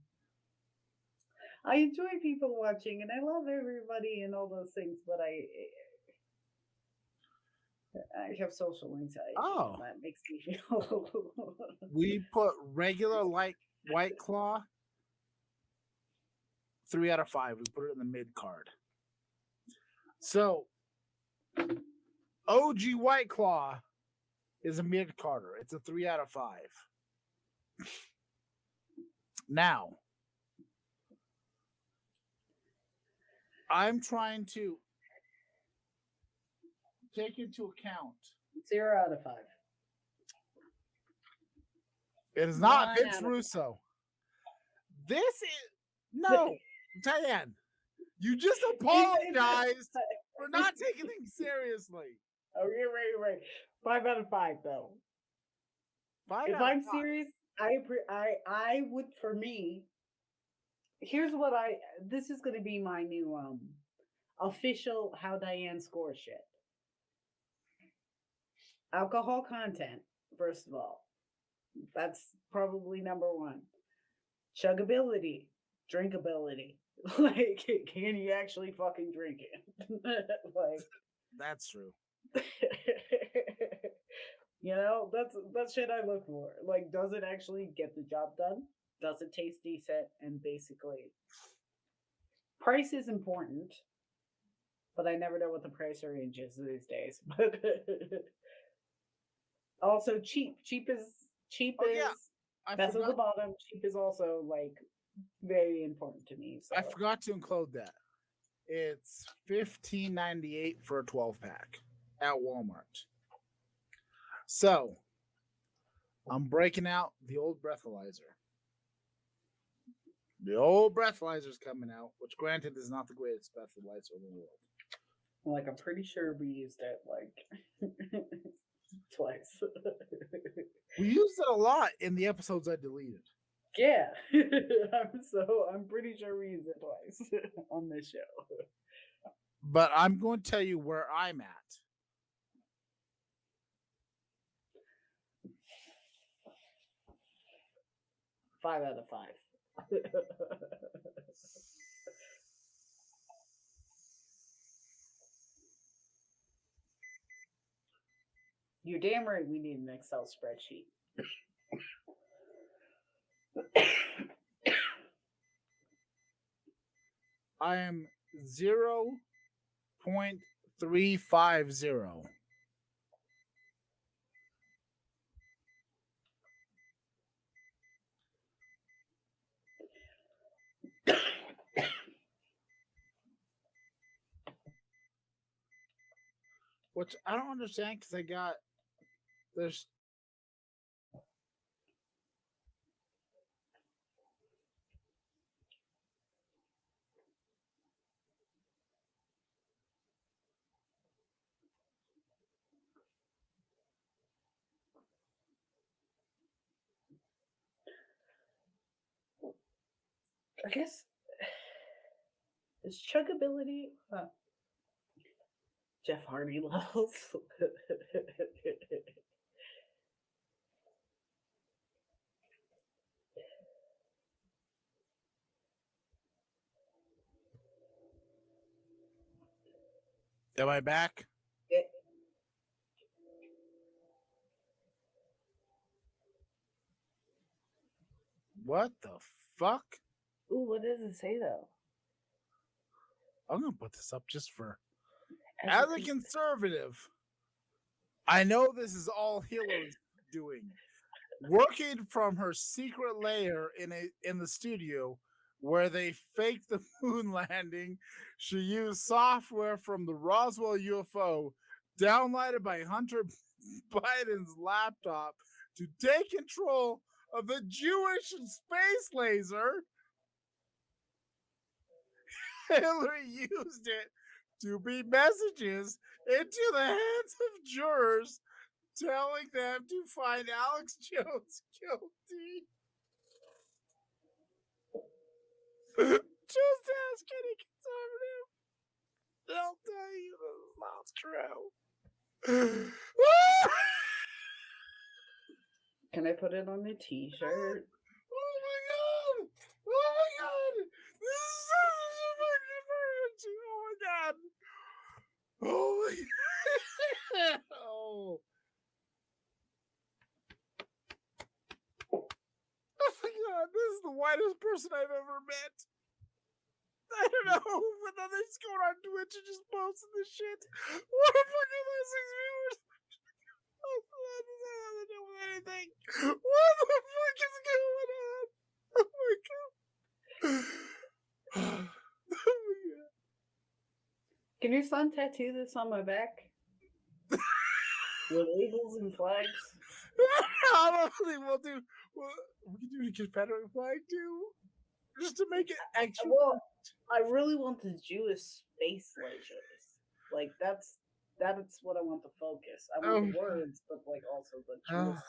I enjoy people watching, and I love everybody and all those things, but I have social anxiety. Oh, that makes me feel. We put regular WhiteClaw 3 out of 5. We put it in the mid card. So OG WhiteClaw is a mid carder. It's a 3 out of 5. Now, I'm trying to take into account 0 out of 5. It is not Vince Russo. No, Diane, you just apologized for not taking things seriously. Oh, you're right. 5 out of 5, though. If Out of I'm 5. serious, I would, for me. Here's what this is going to be my new official how Diane scores shit. Alcohol content, first of all. That's probably number 1. Chuggability, drinkability. Like, can you actually fucking drink it? Like, that's true. You know, that's shit I look for. Like, does it actually get the job done? Does it taste decent? And basically, price is important, but I never know what the price range is these days. But also cheap. Cheap is best of the bottom. Cheap is also like very important to me. So I forgot to include that. It's $15.98 for a 12-pack at Walmart. So I'm breaking out the old breathalyzer. The old breathalyzer's coming out, which granted is not the greatest breathalyzer in the world. Like, I'm pretty sure we used it like twice. We used it a lot in the episodes I deleted. Yeah. I'm pretty sure we used it twice on this show. But I'm going to tell you where I'm at. Five out of 5. You're damn right we need an Excel spreadsheet. I am 0.350. Which I don't understand because there's I guess is chuggability Jeff Hardy levels. Am I back? What the fuck? Ooh, what does it say though? I'm gonna put this up just for as a conservative. I know this is all Hillary's doing. Working from her secret lair in the studio where they faked the moon landing, she used software from the Roswell UFO downloaded by Hunter Biden's laptop to take control of the Jewish space laser. Hillary used it to beam messages into the hands of jurors, telling them to find Alex Jones guilty. Just ask any conservative. They'll tell you this is not true. Can I put it on a t-shirt? Oh my god! Oh my god! This is such a fucking perfect! Oh my god! Oh my god! Oh. Oh my god, this is the whitest person I've ever met. I don't know, but then they're just going on Twitch and just posting this shit. What a fucking list viewers! Oh, that doesn't have to do with anything. What the fuck is going on? Oh my god. Oh my god. Can your son tattoo this on my back? With eagles and flags? I don't think we'll do. Well, we can do a Confederate flag too. just to make it extra. Well, I really want the Jewish space lasers. Like that's what I want to focus. I want the words, but like also the Jewish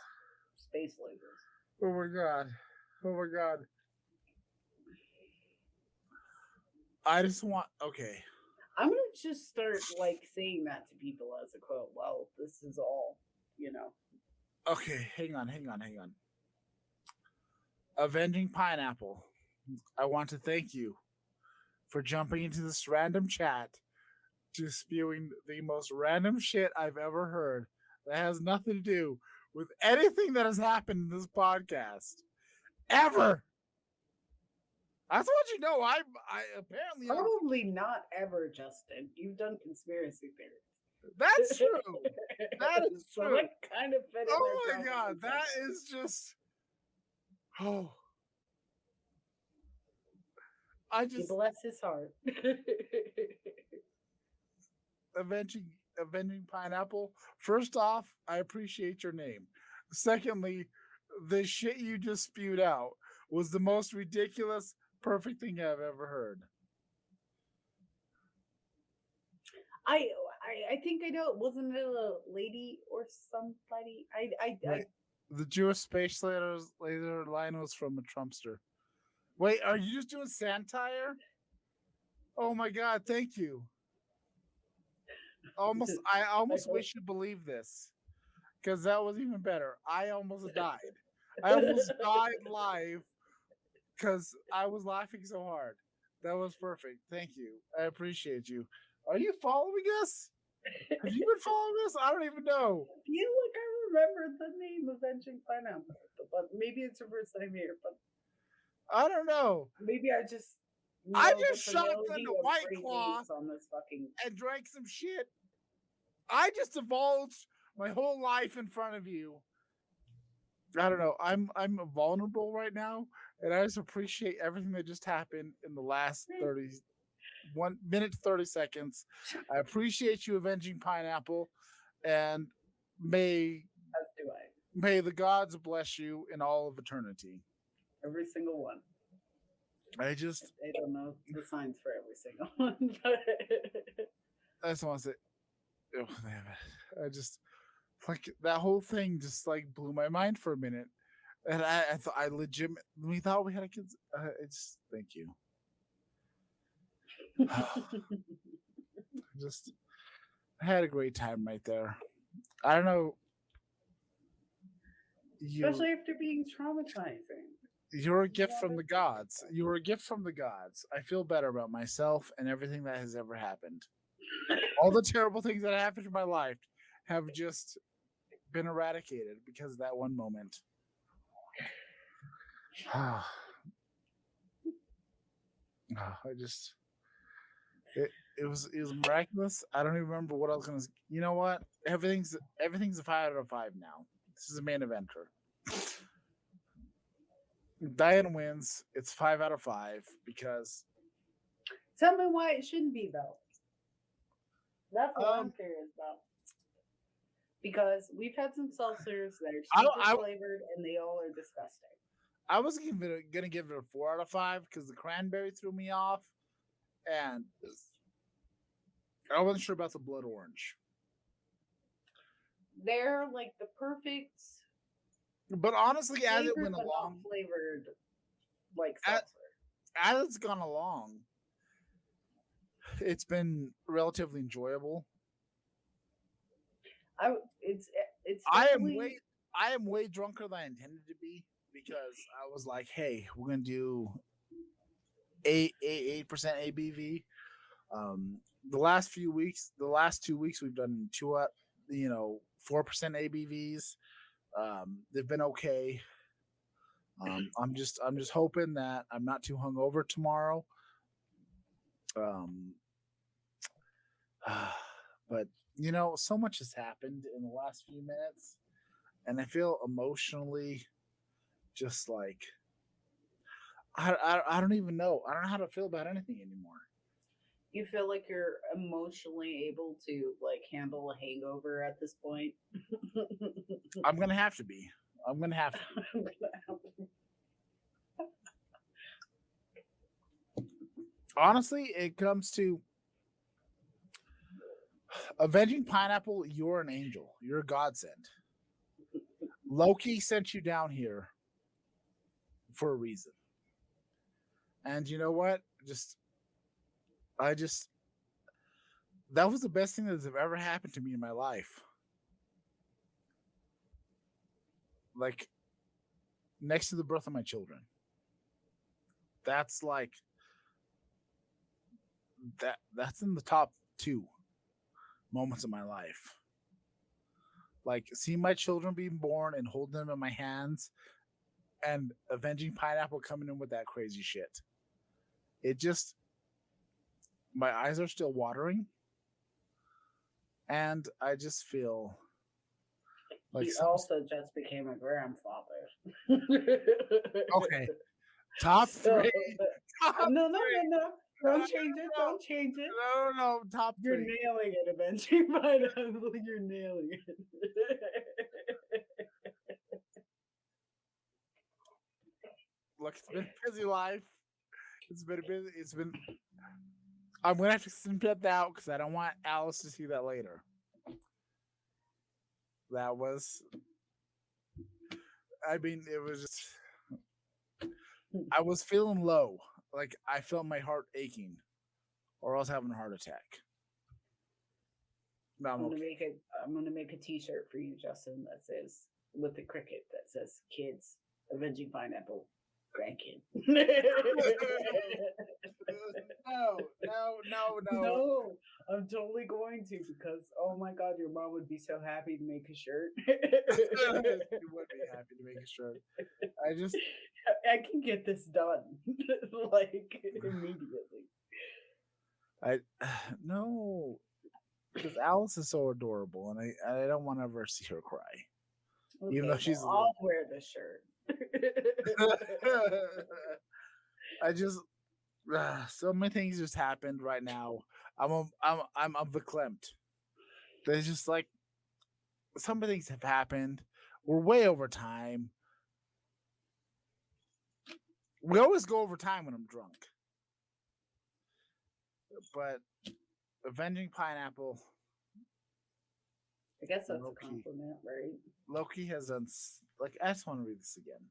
space lasers. Oh my god! Oh my god! I just want. Okay. I'm gonna just start like saying that to people as a quote. Well, this is all, you know. Okay, hang on. Avenging Pineapple, I want to thank you for jumping into this random chat to spewing the most random shit I've ever heard that has nothing to do with anything that has happened in this podcast. Ever! I just want you to know, I apparently... Probably not ever, Justin. You've done conspiracy theories. That's true. That is So true. that kind of fit in Oh there my god, probably that somewhere. is just... Oh. I He just... bless his heart. Avenging Pineapple. First off, I appreciate your name. Secondly, the shit you just spewed out was the most ridiculous, perfect thing I've ever heard. I think I know. Wasn't it a lady or somebody? Right. The Jewish space laser line was from a Trumpster. Wait, are you just doing satire? Oh my god, thank you. I almost wish you believed this. Because that was even better. I almost died. I almost died live because I was laughing so hard. That was perfect. Thank you. I appreciate you. Are you following us? Have you been following us? I don't even know. I feel like I remember the name Avenging Pineapple, but maybe it's the first time here. But I don't know. maybe I just shot into WhiteClaw on this fucking and drank some shit. I just divulged my whole life in front of you. I don't know. I'm vulnerable right now, and I just appreciate everything that just happened in the last 1 minute 30 seconds. I appreciate you avenging Pineapple, and may as do I. May the gods bless you in all of eternity. Every single one. I don't know the signs for every single one. But I just want to say, oh, damn it. I just like that whole thing just like blew my mind for a minute, and I thought I legitimately thought we had a kid. It's thank you. I had a great time right there. I don't know. Especially after being traumatizing. You're a gift from the gods. You were a gift from the gods. I feel better about myself and everything that has ever happened. All the terrible things that happened in my life have just been eradicated because of that one moment. It was miraculous. I don't even remember what I was gonna. You know what? Everything's a 5 out of 5 now. This is a main eventer. Diane wins. It's 5 out of 5 because. Tell me why it shouldn't be though. That's what I'm curious about. Because we've had some seltzers that are super flavored and they all are disgusting. I was gonna give it a 4 out of 5 because the cranberry threw me off, and I wasn't sure about the blood orange. They're like the perfect. But honestly, as it went along, flavored like seltzer. As it's gone along, it's been relatively enjoyable. I am way drunker than I intended to be because I was like, hey, we're gonna do 8% ABV. The last 2 weeks we've done 4% ABVs. They've been okay. I'm just hoping that I'm not too hungover tomorrow. But so much has happened in the last few minutes, and I feel emotionally just like I don't even know. I don't know how to feel about anything anymore. You feel like you're emotionally able to like handle a hangover at this point? I'm gonna have to be. honestly, it comes to avenging Pineapple. You're an angel. You're a godsend. Loki sent you down here for a reason. And you know what? I just, that was the best thing that's ever happened to me in my life. Like, next to the birth of my children. That's like, that's in the top 2 moments of my life. Like, seeing my children being born and holding them in my hands and avenging Pineapple coming in with that crazy shit. It just, my eyes are still watering. And I just feel like He also just became a grandfather. okay. Top So- 3. Top no, 3. Don't change it. Don't change it. No. Top 3. You're nailing it, eventually. Pineapple, you're nailing it. Look, it's been a busy life. It's been. I'm gonna have to snip that out because I don't want Alice to see that later. That was. I mean, it was just. I was feeling low. Like I felt my heart aching, or I was having a heart attack. No, I'm okay. I'm gonna make a T-shirt for you, Justin. That says with the cricket that says "Kids Avenging Pineapple Grandkid." No. No, I'm totally going to because oh my god, your mom would be so happy to make a shirt. You would be happy to make a shirt. I can get this done like immediately. No, because Alice is so adorable, and I don't want to ever see her cry, even though she's. I'll wear the shirt. I just so many things just happened right now. I'm verklempt. There's just like some things have happened. We're way over time. We always go over time when I'm drunk. But avenging Pineapple. I guess that's Loki. a compliment, right? Loki has done like I just want to read this again.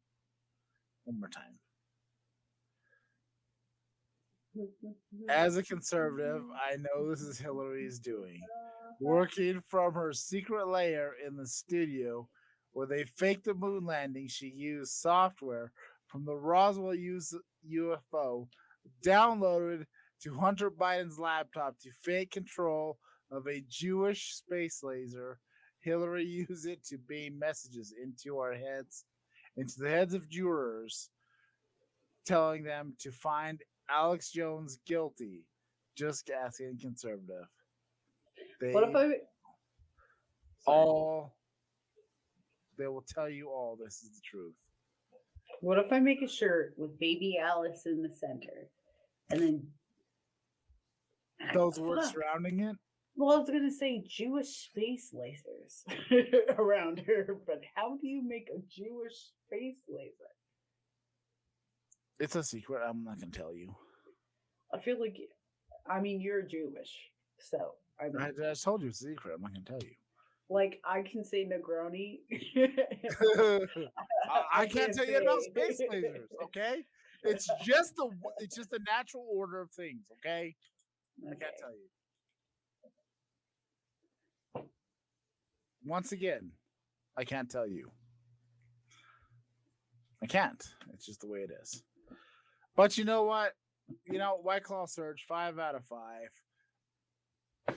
One more time. As a conservative, I know this is Hillary's doing. Working from her secret lair in the studio where they faked the moon landing, she used software from the Roswell UFO downloaded to Hunter Biden's laptop to fake control of a Jewish space laser. Hillary used it to beam messages into the heads of jurors, telling them to find Alex Jones guilty. Just asking conservative. What if They will tell you all this is the truth. What if I make a shirt with baby Alice in the center, and then those words surrounding it? Well, I was gonna say Jewish space lasers around her, but how do you make a Jewish space laser? It's a secret. I'm not gonna tell you. I feel like, I mean, you're Jewish, so I just told you it's a secret. I'm not gonna tell you. Like I can say Negroni. I can't tell you about space lasers. Okay, it's just the natural order of things. Okay, I can't tell you. Once again, I can't tell you. I can't. It's just the way it is. But you know what? WhiteClaw Surge, 5 out of 5.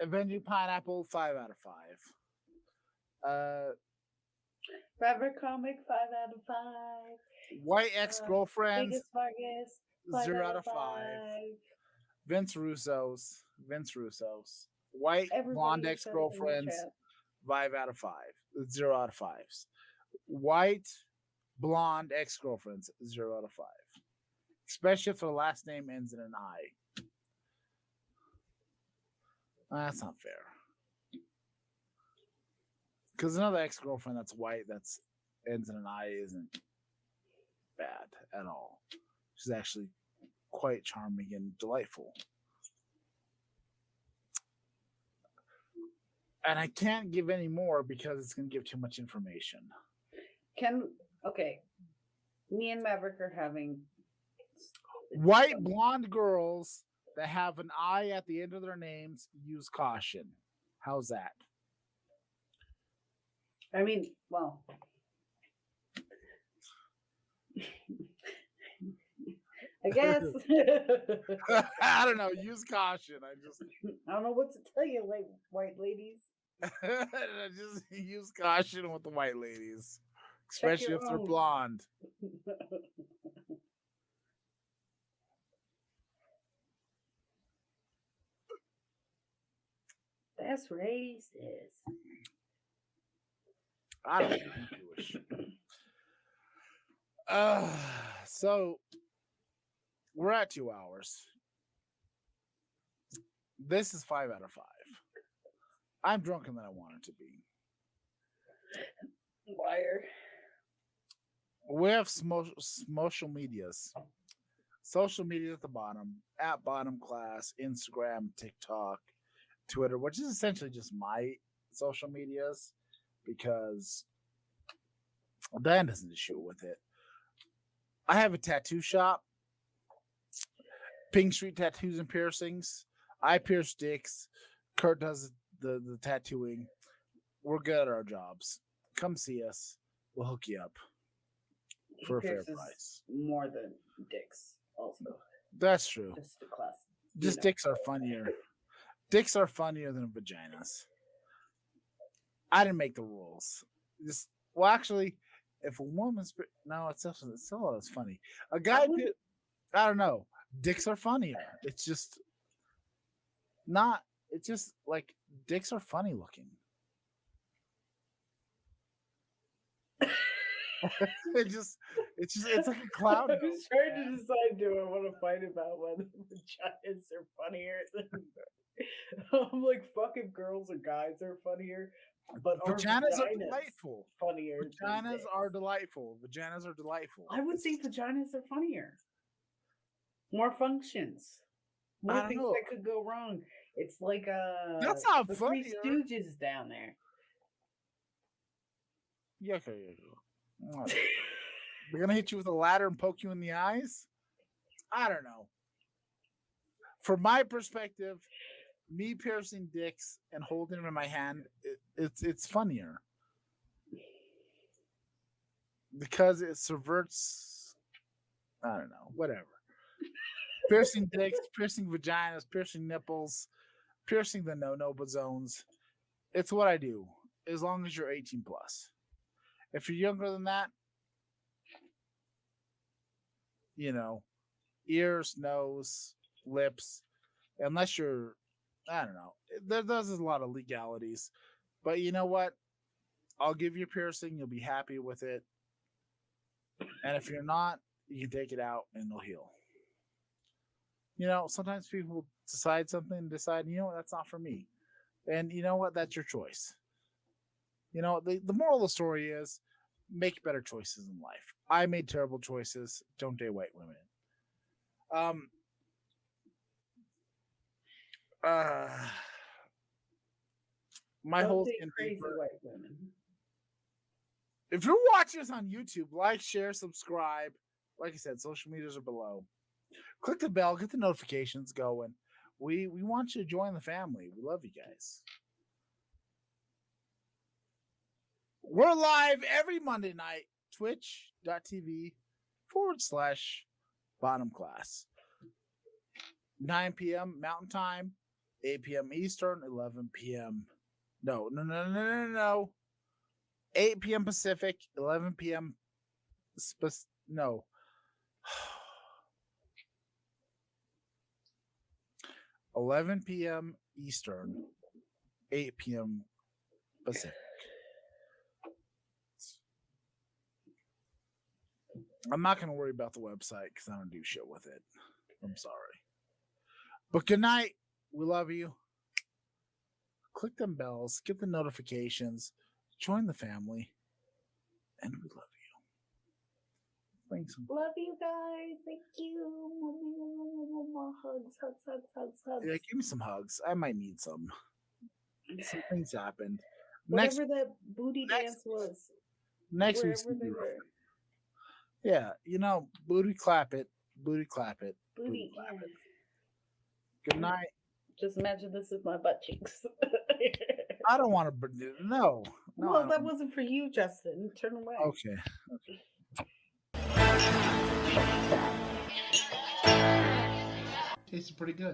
Avenging Pineapple, 5 out of 5. Forever Comic, 5 out of 5. White Ex-Girlfriends, Vegas 0 out of 5. Vince Russo's. White Blonde Ex-Girlfriends, 5 out of 5. 0 out of 5s. White Blonde Ex-Girlfriends, 0 out of 5. Especially if the last name ends in an I. That's not fair. Because another ex-girlfriend that's white that's ends in an I isn't bad at all. She's actually quite charming and delightful. And I can't give any more because it's going to give too much information. Okay. Me and Maverick are having White blonde girls that have an I at the end of their names use caution. How's that? I mean, well, I guess. I don't know. Use caution. I don't know what to tell you, like white ladies. just use caution with the white ladies, especially if they're own. blonde. That's racist. I don't know. I'm Jewish. So we're at 2 hours. This is 5 out of 5. I'm drunker than I wanted to be. Liar. We have social medias. Social media at the bottom, at Bottom Class, Instagram, TikTok, Twitter, which is essentially just my social medias because Dan doesn't issue with it. I have a tattoo shop, Pink Street Tattoos and Piercings. I pierce dicks. Kurt does the tattooing. We're good at our jobs. Come see us. We'll hook you up for a fair price. More than dicks, also. That's true. Just the class. Just dicks are funnier. Dicks are funnier than vaginas. I didn't make the rules. Actually, if a woman's no, it's still as funny. A guy did. I don't know. Dicks are funnier. It's just not. It's just like dicks are funny looking. it's like a cloud. I'm just trying to decide, do I want to fight about whether vaginas are funnier than I'm like, fucking girls or guys are funnier, but vaginas are delightful. Funnier. Vaginas are delightful. Vaginas are delightful. I would say vaginas are funnier. More functions. More things that could go wrong. It's like that's not the funny. Three Stooges down there. Yeah, okay. They're gonna hit you with a ladder and poke you in the eyes. I don't know. From my perspective, me piercing dicks and holding them in my hand, it's funnier because it subverts. I don't know. Whatever. Piercing dicks, piercing vaginas, piercing nipples, piercing the no zones. It's what I do. As long as you're 18 plus. If you're younger than that, ears, nose, lips, unless you're, I don't know. There's a lot of legalities. But you know what? I'll give you a piercing. You'll be happy with it. And if you're not, you can take it out and it'll heal. Sometimes people decide something and decide, that's not for me. And you know what? That's your choice. The moral of the story is make better choices in life. I made terrible choices. Don't date white women. My Don't whole date skin crazy paper. white women. If you're watching us on YouTube, like, share, subscribe. Like I said, social medias are below. Click the bell, get the notifications going. We want you to join the family. We love you guys. We're live every Monday night, twitch.tv/Bottom Class. 9 p.m. Mountain Time, 8 p.m. Eastern, 11 p.m. No. 8 p.m. Pacific, 11 p.m. 11 p.m. Eastern, 8 p.m. Pacific. I'm not going to worry about the website because I don't do shit with it. I'm sorry. But good night. We love you. Click them bells. Get the notifications. Join the family. And we love you. bring some. Love you guys. Thank you. Hugs, hugs, hugs, hugs, hugs. Yeah, give me some hugs. I might need some. Some things happened. Whatever that booty next- dance was. Next week's Wherever they gonna be were. rough. Yeah, booty clap it. Booty clap it. Booty clap and. it. Good night. Just imagine this is my butt cheeks. I don't want to. No. No. I Well, don't. that wasn't for you, Justin. Turn away. Okay. Tasted pretty good.